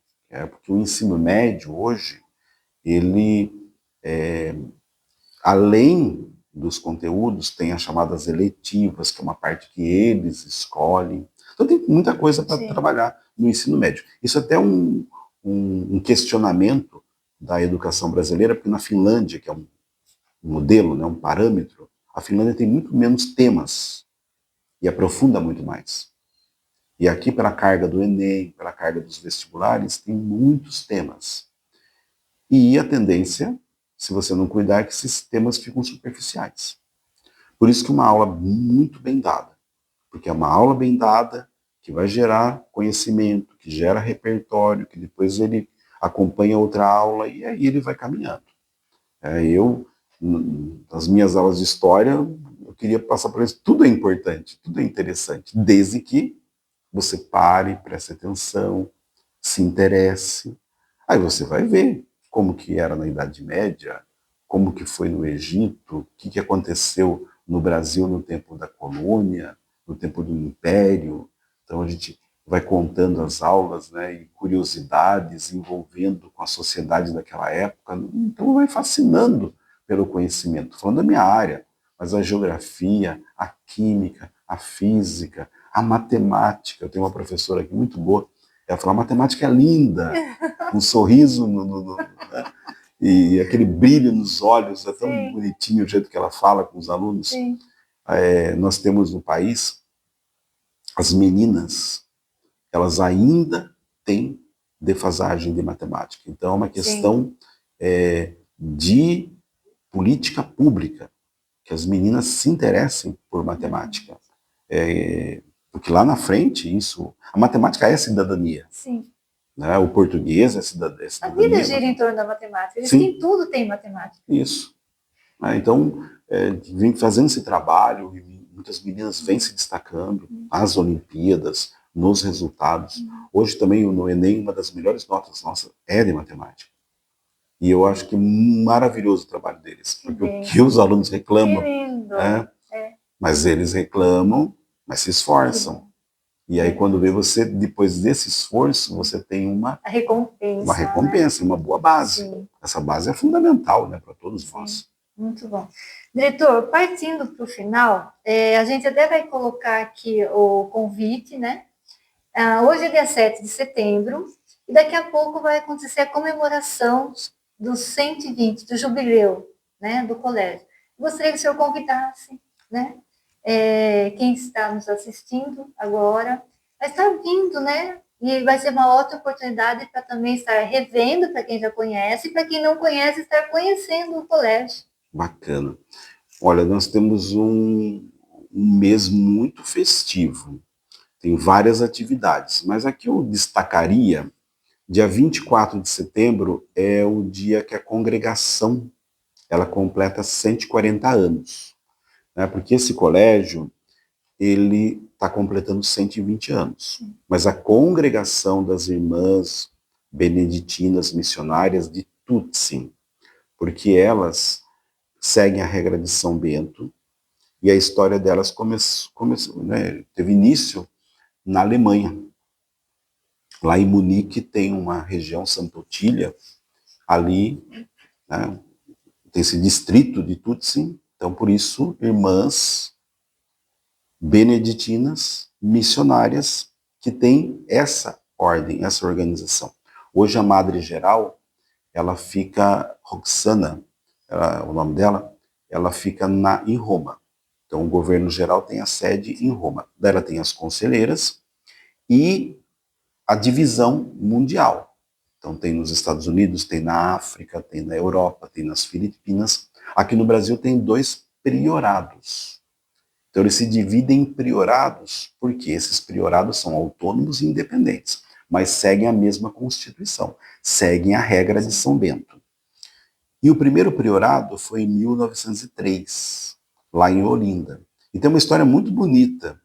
Porque o ensino médio, hoje, ele, além dos conteúdos, tem as chamadas eletivas, que é uma parte que eles escolhem. Então tem muita coisa para trabalhar no ensino médio. Isso é até um questionamento da educação brasileira, porque na Finlândia, que é um modelo, né, um parâmetro, a Finlândia tem muito menos temas e aprofunda muito mais. E aqui, pela carga do Enem, pela carga dos vestibulares, tem muitos temas. E a tendência, se você não cuidar, é que esses temas ficam superficiais. Por isso que uma aula muito bem dada, porque é uma aula bem dada que vai gerar conhecimento, que gera repertório, que depois ele acompanha outra aula e aí ele vai caminhando. Nas minhas aulas de história, eu queria passar por isso. Tudo é importante, tudo é interessante, desde que você pare, preste atenção, se interesse. Aí você vai ver como que era na Idade Média, como que foi no Egito, o que aconteceu no Brasil no tempo da colônia, no tempo do Império. Então a gente vai contando as aulas, né, e curiosidades, envolvendo com a sociedade daquela época. Então vai fascinando pelo conhecimento. Falando da minha área, mas a geografia, a química, a física, a matemática. Eu tenho uma professora aqui muito boa, ela fala, a matemática é linda, um sorriso né? E aquele brilho nos olhos, é tão bonitinho o jeito que ela fala com os alunos. Nós temos no país, as meninas, elas ainda têm defasagem de matemática. Então é uma questão de política pública, que as meninas se interessem por matemática. Porque lá na frente, a matemática é cidadania. Sim. Né? O português é cidadania. A vida gira em torno da matemática. Eles têm tudo, tem matemática. Isso. Então, vem fazendo esse trabalho, e muitas meninas vêm se destacando nas Olimpíadas, nos resultados. Hoje também, no Enem, uma das melhores notas nossas é de matemática. E eu acho que é maravilhoso o trabalho deles. Porque o que os alunos reclamam, mas eles reclamam, mas se esforçam. E aí, quando vê você, depois desse esforço, você tem uma recompensa, uma boa base. Sim. Essa base é fundamental, né, para todos nós. Muito bom. Diretor, partindo para o final, a gente até vai colocar aqui o convite, né, Hoje é dia 7 de setembro, e daqui a pouco vai acontecer a comemoração dos 120, do jubileu, né, do colégio. Gostaria que o senhor convidasse, né, quem está nos assistindo agora, vai estar vindo, né, e vai ser uma ótima oportunidade para também estar revendo, para quem já conhece, e para quem não conhece, estar conhecendo o colégio. Bacana. Olha, nós temos um mês muito festivo. Tem várias atividades, mas aqui eu destacaria, dia 24 de setembro é o dia que a congregação ela completa 140 anos, né? Porque esse colégio ele está completando 120 anos, mas a congregação das irmãs beneditinas missionárias de Tutzing, porque elas seguem a regra de São Bento e a história delas né, teve início na Alemanha. Lá em Munique tem uma região, Santa Otília, ali, né, tem esse distrito de Tutzing, então por isso irmãs beneditinas missionárias que têm essa ordem, essa organização. Hoje a Madre Geral, ela fica, Roxana, o nome dela, ela fica em Roma. Então o governo geral tem a sede em Roma. Daí ela tem as conselheiras e a divisão mundial. Então tem nos Estados Unidos, tem na África, tem na Europa, tem nas Filipinas. Aqui no Brasil tem 2 priorados. Então eles se dividem em priorados, porque esses priorados são autônomos e independentes, mas seguem a mesma Constituição, seguem a regra de São Bento. E o primeiro priorado foi em 1903, lá em Olinda. E tem uma história muito bonita,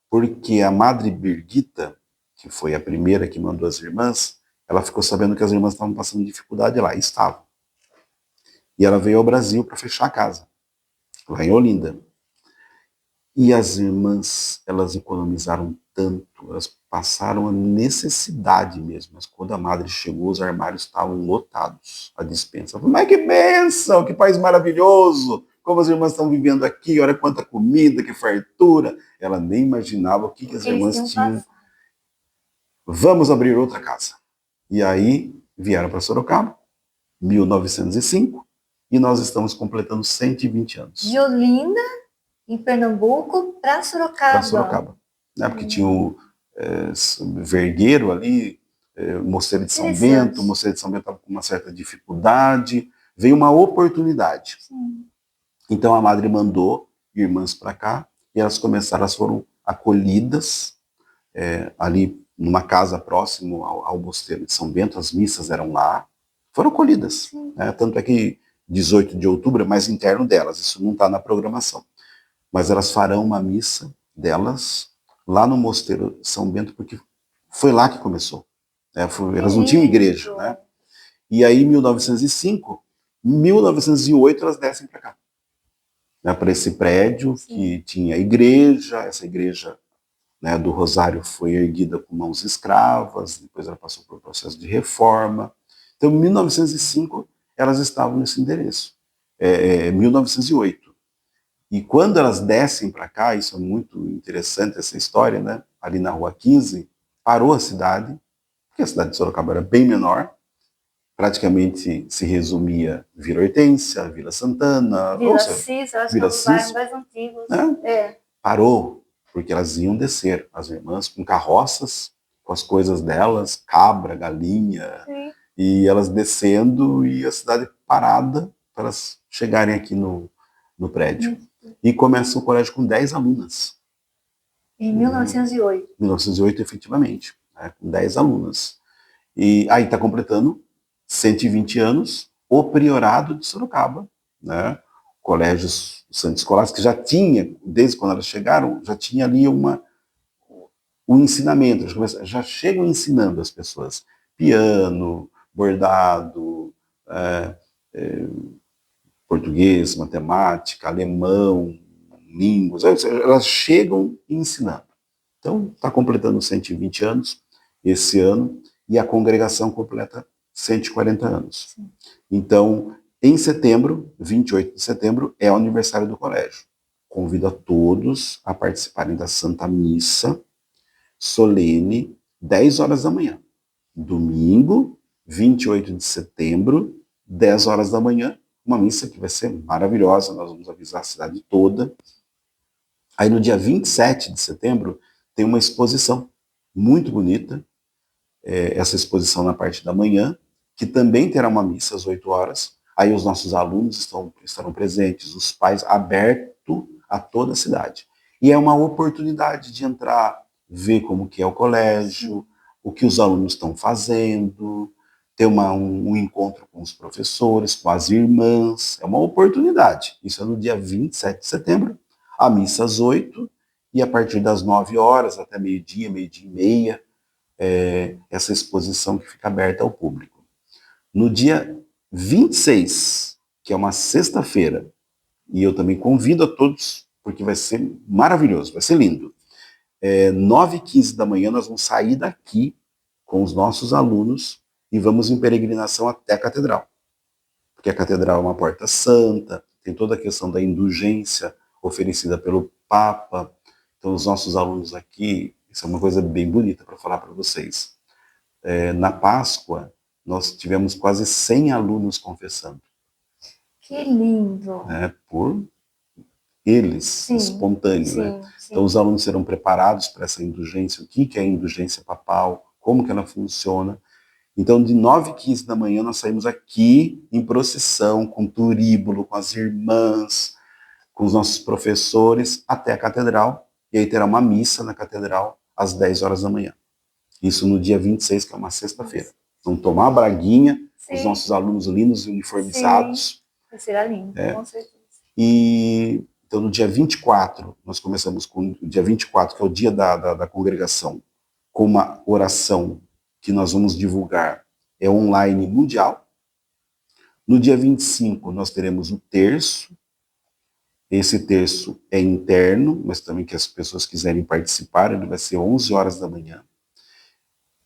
porque a Madre Birgitta, que foi a primeira que mandou as irmãs, ela ficou sabendo que as irmãs estavam passando dificuldade lá, e estavam. E ela veio ao Brasil para fechar a casa, lá em Olinda. E as irmãs, elas economizaram tanto, elas passaram a necessidade mesmo. Mas quando a Madre chegou, os armários estavam lotados, a despensa. Falei, mas que bênção, que país maravilhoso, como as irmãs estão vivendo aqui, olha quanta comida, que fartura. Ela nem imaginava o que as irmãs tinham. Vamos abrir outra casa. E aí vieram para Sorocaba, 1905, e nós estamos completando 120 anos. De Olinda, em Pernambuco, para Sorocaba. Para Sorocaba. Né? Porque tinha o Vergueiro ali, Mosteiro de São Bento, o Mosteiro de São Bento estava com uma certa dificuldade, veio uma oportunidade. Sim. Então a Madre mandou irmãs para cá, e elas foram acolhidas ali numa casa próximo ao Mosteiro de São Bento, as missas eram lá, foram acolhidas. Né? Tanto é que 18 de outubro é mais interno delas, isso não está na programação. Mas elas farão uma missa delas lá no Mosteiro de São Bento, porque foi lá que começou. Elas não tinham igreja. Né? E aí, em 1905, 1908, elas descem para cá. Né, para esse prédio que tinha igreja, essa igreja, né, do Rosário foi erguida com mãos escravas, depois ela passou por um processo de reforma. Então, em 1905, elas estavam nesse endereço. 1908. E quando elas descem para cá, isso é muito interessante, essa história, né? Ali na Rua 15, parou a cidade, porque a cidade de Sorocaba era bem menor, praticamente se resumia Vila Hortência, Vila Santana, Vila Cis, acho Vila que é os bairros mais antigos. Né? Parou, porque elas iam descer, as irmãs, com carroças, com as coisas delas, cabra, galinha, e elas descendo e a cidade parada para elas chegarem aqui no prédio. E começa o colégio com 10 alunas. Em 1908. 1908, efetivamente, né, com 10 alunas. E aí está completando 120 anos o priorado de Sorocaba, né? Colégios Santos Escolares, que já tinha, desde quando elas chegaram, já tinha ali um ensinamento, já chegam ensinando as pessoas piano, bordado, português, matemática, alemão, línguas, elas chegam ensinando. Então, está completando 120 anos esse ano, e a congregação completa 140 anos. Sim. Então, em setembro, 28 de setembro, é o aniversário do colégio. Convido a todos a participarem da Santa Missa. solene, 10 horas da manhã. Domingo, 28 de setembro, 10 horas da manhã, uma missa que vai ser maravilhosa, nós vamos avisar a cidade toda. Aí no dia 27 de setembro, tem uma exposição muito bonita, essa exposição na parte da manhã, que também terá uma missa às 8 horas. Aí os nossos alunos estarão presentes, os pais, aberto a toda a cidade. E é uma oportunidade de entrar, ver como que é o colégio, o que os alunos estão fazendo, ter um encontro com os professores, com as irmãs. É uma oportunidade. Isso é no dia 27 de setembro, a missa às 8, e a partir das 9 horas até meio-dia, meio-dia e meia, essa exposição que fica aberta ao público. No dia 26, que é uma sexta-feira, e eu também convido a todos, porque vai ser maravilhoso, vai ser lindo. 9h15 da manhã nós vamos sair daqui com os nossos alunos e vamos em peregrinação até a catedral. Porque a catedral é uma porta santa, tem toda a questão da indulgência oferecida pelo Papa. Então os nossos alunos aqui, isso é uma coisa bem bonita para falar para vocês. Na Páscoa, nós tivemos quase 100 alunos confessando. Que lindo! Por eles, espontâneo, né? Então os alunos serão preparados para essa indulgência, o que é a indulgência papal, como que ela funciona. Então de 9h15 da manhã nós saímos aqui em procissão, com turíbulo, com as irmãs, com os nossos professores, até a catedral, e aí terá uma missa na catedral às 10 horas da manhã. Isso no dia 26, que é uma sexta-feira. Então tomar a braguinha, os nossos alunos lindos e uniformizados. Vai ser lindo, com certeza. E então no dia 24, nós começamos com o dia 24, que é o dia da congregação, com uma oração que nós vamos divulgar, é online mundial. No dia 25, nós teremos o terço. Esse terço é interno, mas também que as pessoas quiserem participar, ele vai ser 11 horas da manhã.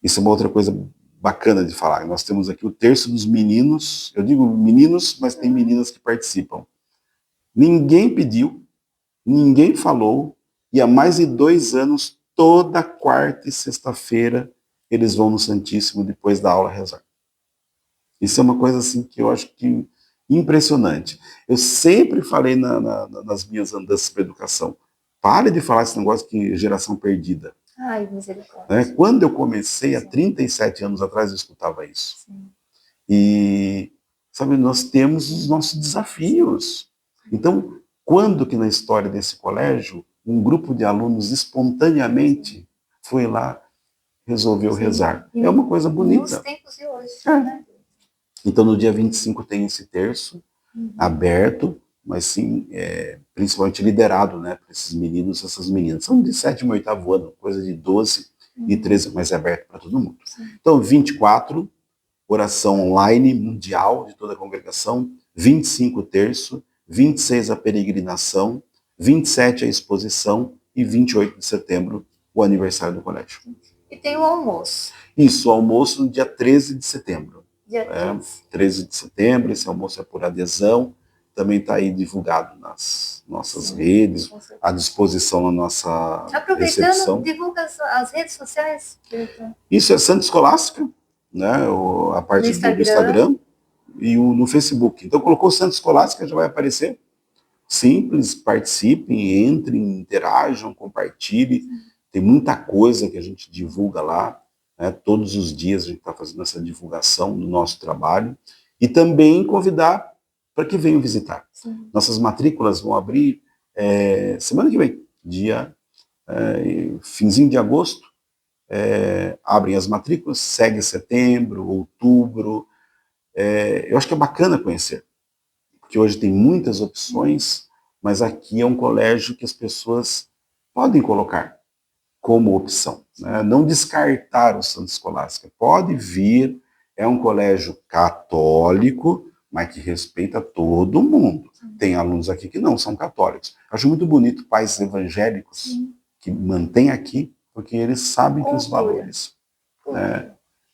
Isso é uma outra coisa bacana de falar. Nós temos aqui o terço dos meninos. Eu digo meninos, mas tem meninas que participam. Ninguém pediu, ninguém falou, e há mais de 2 anos, toda quarta e sexta-feira, eles vão no Santíssimo depois da aula rezar. Isso é uma coisa assim que eu acho que impressionante. Eu sempre falei nas minhas andanças para educação, pare de falar esse negócio que geração perdida. Ai, misericórdia. Quando eu comecei, há 37 anos atrás, eu escutava isso. Sim. E, sabe, nós temos os nossos desafios. Então, quando que na história desse colégio, um grupo de alunos espontaneamente foi lá, resolveu rezar? É uma coisa bonita. Nos tempos de hoje, né? Então, no dia 25 tem esse terço aberto, mas sim, principalmente liderado, né, por esses meninos, essas meninas. São de 7º e 8º ano, coisa de 12 e 13, mas é aberto para todo mundo. Então, 24, oração online mundial de toda a congregação, 25 terço, 26 a peregrinação, 27 a exposição e 28 de setembro o aniversário do colégio. E tem o almoço. Isso, o almoço no dia 13 de setembro. Dia 13. 13 de setembro, esse almoço é por adesão, também está aí divulgado nas nossas redes, à disposição na nossa recepção. Divulga as redes sociais. Isso é Santa Escolástica, né, a parte do Instagram e no Facebook. Então colocou Santa Escolástica, já vai aparecer. Simples, participem, entrem, interajam, compartilhem. Tem muita coisa que a gente divulga lá. Todos os dias a gente está fazendo essa divulgação do nosso trabalho. E também convidar para que venham visitar. Sim. Nossas matrículas vão abrir semana que vem, finzinho de agosto, abrem as matrículas, segue setembro, outubro. Eu acho que é bacana conhecer, porque hoje tem muitas opções, mas aqui é um colégio que as pessoas podem colocar como opção, né? Não descartar o Santa Escolástica. Pode vir, é um colégio católico, mas que respeita todo mundo. Tem alunos aqui que não são católicos. Acho muito bonito pais evangélicos que mantêm aqui, porque eles sabem que os valores,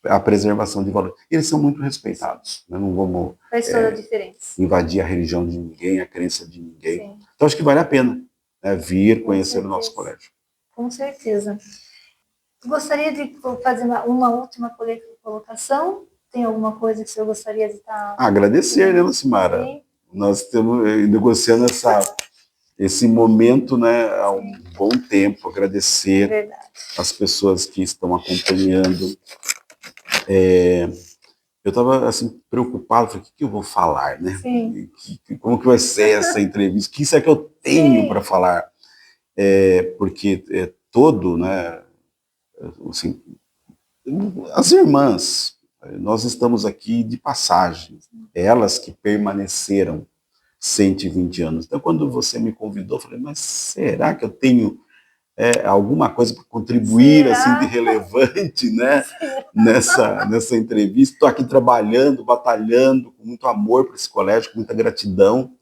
a preservação de valores, eles são muito respeitados. Né? Não vamos faz toda a diferença. Invadir a religião de ninguém, a crença de ninguém. Sim. Então acho que vale a pena vir conhecer o nosso colégio. Com certeza. Gostaria de fazer uma última colocação? Tem alguma coisa que o senhor gostaria de estar... Agradecer, né, Lucimara? Sim. Nós estamos negociando esse momento, né, há um bom tempo. Agradecer as pessoas que estão acompanhando. Eu estava assim preocupado, falei, o que eu vou falar, né? Como que vai ser essa entrevista? O que isso é que eu tenho para falar? Porque todo, né, assim, as irmãs, nós estamos aqui de passagem, elas que permaneceram 120 anos. Então, quando você me convidou, eu falei, mas será que eu tenho alguma coisa para contribuir assim de relevante, né, nessa entrevista? Estou aqui trabalhando, batalhando com muito amor para esse colégio, com muita gratidão.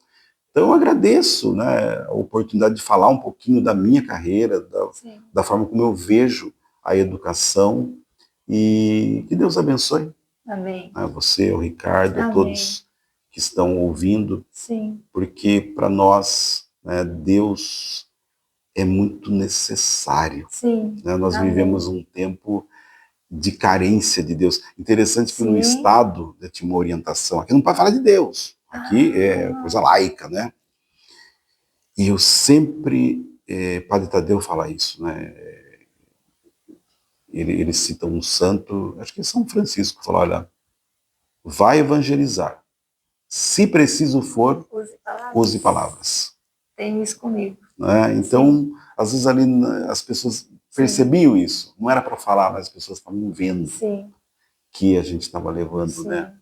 Então eu agradeço, né, a oportunidade de falar um pouquinho da minha carreira, da forma como eu vejo a educação, e que Deus abençoe. Amém. Você, o Ricardo, a todos que estão ouvindo, porque para nós, né, Deus é muito necessário. Né? Nós vivemos um tempo de carência de Deus. Interessante que no Estado tinha uma orientação. Aqui não pode falar de Deus. Aqui é coisa laica, né? E eu sempre, Padre Tadeu fala isso, né? Ele cita um santo, acho que é São Francisco, fala, olha, vai evangelizar. Se preciso for, use palavras. Tem isso comigo. Né? Então, às vezes ali as pessoas percebiam isso. Não era para falar, mas as pessoas estavam vendo que a gente estava levando, né,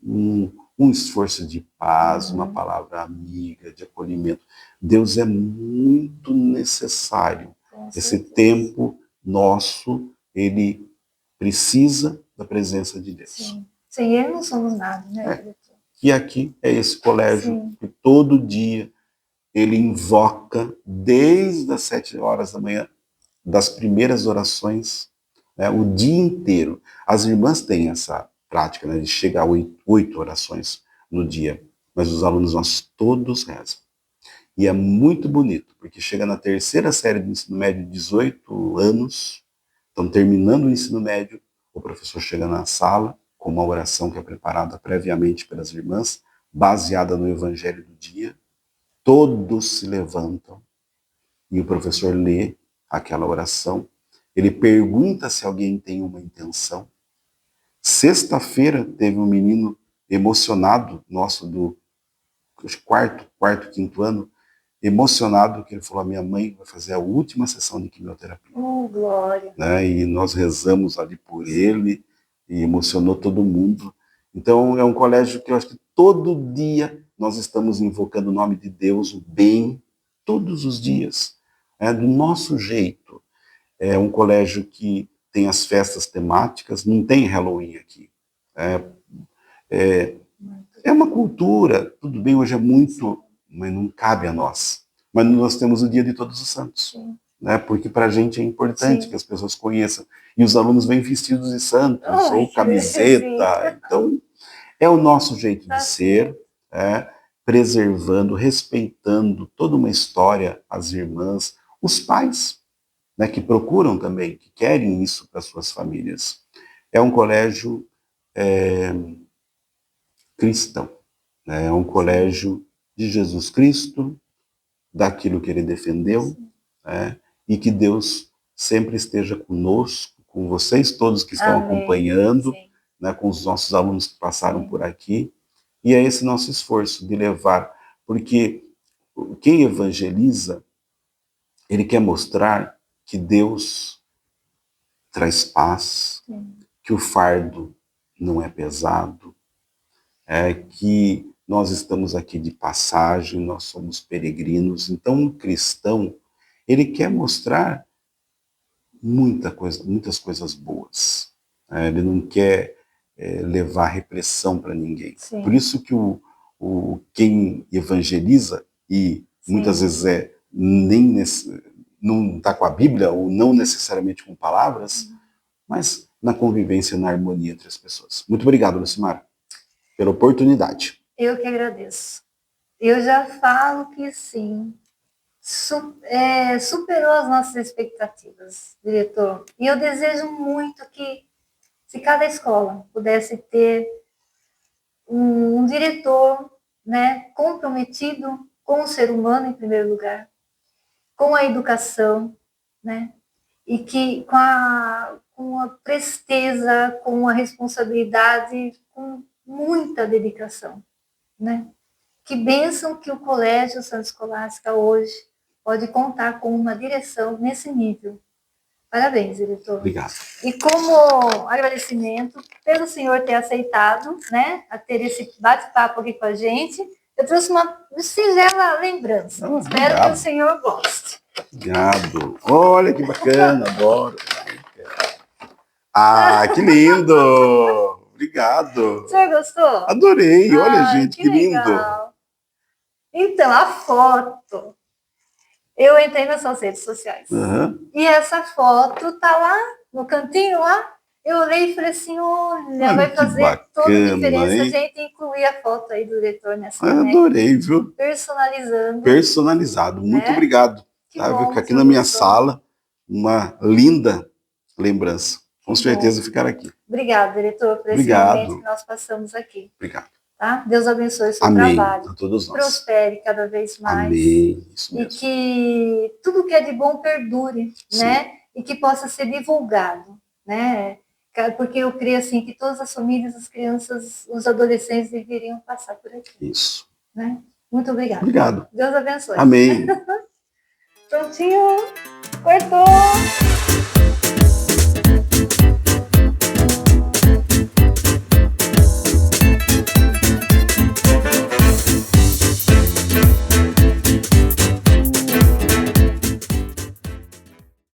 um esforço de paz, uma palavra amiga, de acolhimento. Deus é muito necessário. Esse tempo nosso, ele precisa da presença de Deus. Sem ele não somos nada, né? E aqui é esse colégio que todo dia ele invoca desde as 7 horas da manhã, das primeiras orações, né, o dia inteiro. As irmãs têm essa prática, né, de chegar a 8 orações no dia, mas os alunos, nós todos rezam. E é muito bonito, porque chega na terceira série do ensino médio, 18 anos, estão terminando o ensino médio, o professor chega na sala com uma oração que é preparada previamente pelas irmãs, baseada no evangelho do dia. Todos se levantam e o professor lê aquela oração. Ele pergunta se alguém tem uma intenção. Sexta-feira teve um menino emocionado, nosso do quarto, quinto ano, emocionado, que ele falou, a minha mãe vai fazer a última sessão de quimioterapia. Glória. Né? E nós rezamos ali por ele, e emocionou todo mundo. Então é um colégio que eu acho que todo dia nós estamos invocando o nome de Deus, o bem, todos os dias, do nosso jeito. É um colégio que tem as festas temáticas, não tem Halloween aqui. É uma cultura, tudo bem, hoje é muito, mas não cabe a nós. Mas nós temos o Dia de Todos os Santos, né? Porque para a gente é importante que as pessoas conheçam. E os alunos vêm vestidos de santos, ou camiseta. Então, é o nosso jeito de ser, preservando, respeitando toda uma história, as irmãs, os pais, né, que procuram também, que querem isso para suas famílias. É um colégio cristão, né? É um colégio de Jesus Cristo, daquilo que ele defendeu, né? E que Deus sempre esteja conosco, com vocês todos que estão acompanhando, né, com os nossos alunos que passaram por aqui. E é esse nosso esforço de levar, porque quem evangeliza, ele quer mostrar que Deus traz paz, que o fardo não é pesado, que nós estamos aqui de passagem, nós somos peregrinos. Então, um cristão, ele quer mostrar muitas coisas boas. Ele não quer levar repressão para ninguém. Por isso que quem evangeliza, e muitas vezes não está com a Bíblia, ou não necessariamente com palavras, mas na convivência, na harmonia entre as pessoas. Muito obrigado, Lucimara, pela oportunidade. Eu que agradeço. Eu já falo que sim, superou as nossas expectativas, diretor. E eu desejo muito que, se cada escola pudesse ter um diretor, né, comprometido com o ser humano, em primeiro lugar, com a educação, né, e que com a presteza, com a responsabilidade, com muita dedicação, né? Que bênção que o Colégio Santa Escolástica hoje pode contar com uma direção nesse nível. Parabéns, diretor. Obrigado. E como agradecimento pelo senhor ter aceitado, né, a ter esse bate-papo aqui com a gente, eu trouxe uma singela lembrança. Espero que o senhor goste. Obrigado. Olha que bacana, adoro. Ah, que lindo! Obrigado. O senhor gostou? Adorei. Olha, gente, que lindo. Então, a foto. Eu entrei nas suas redes sociais. E essa foto tá lá, no cantinho lá. Eu olhei e falei assim, olha vai fazer bacana, toda a diferença, hein? A gente incluir a foto aí do diretor nessa. Adorei, viu? Personalizando. Personalizado. Muito obrigado. Tá? Bom, aqui na minha sala, uma linda lembrança. Com certeza ficará aqui. Obrigado, diretor, por esse momento que nós passamos aqui. Obrigado. Tá? Deus abençoe o seu Amém. Trabalho. A todos nós. Prospere cada vez mais. Amém. Isso mesmo. E que tudo que é de bom perdure, né? E que possa ser divulgado, né? Porque eu creio assim que todas as famílias, as crianças, os adolescentes deveriam passar por aqui. Isso. Né? Muito obrigada. Obrigado. Deus abençoe. Amém. Prontinho. Cortou.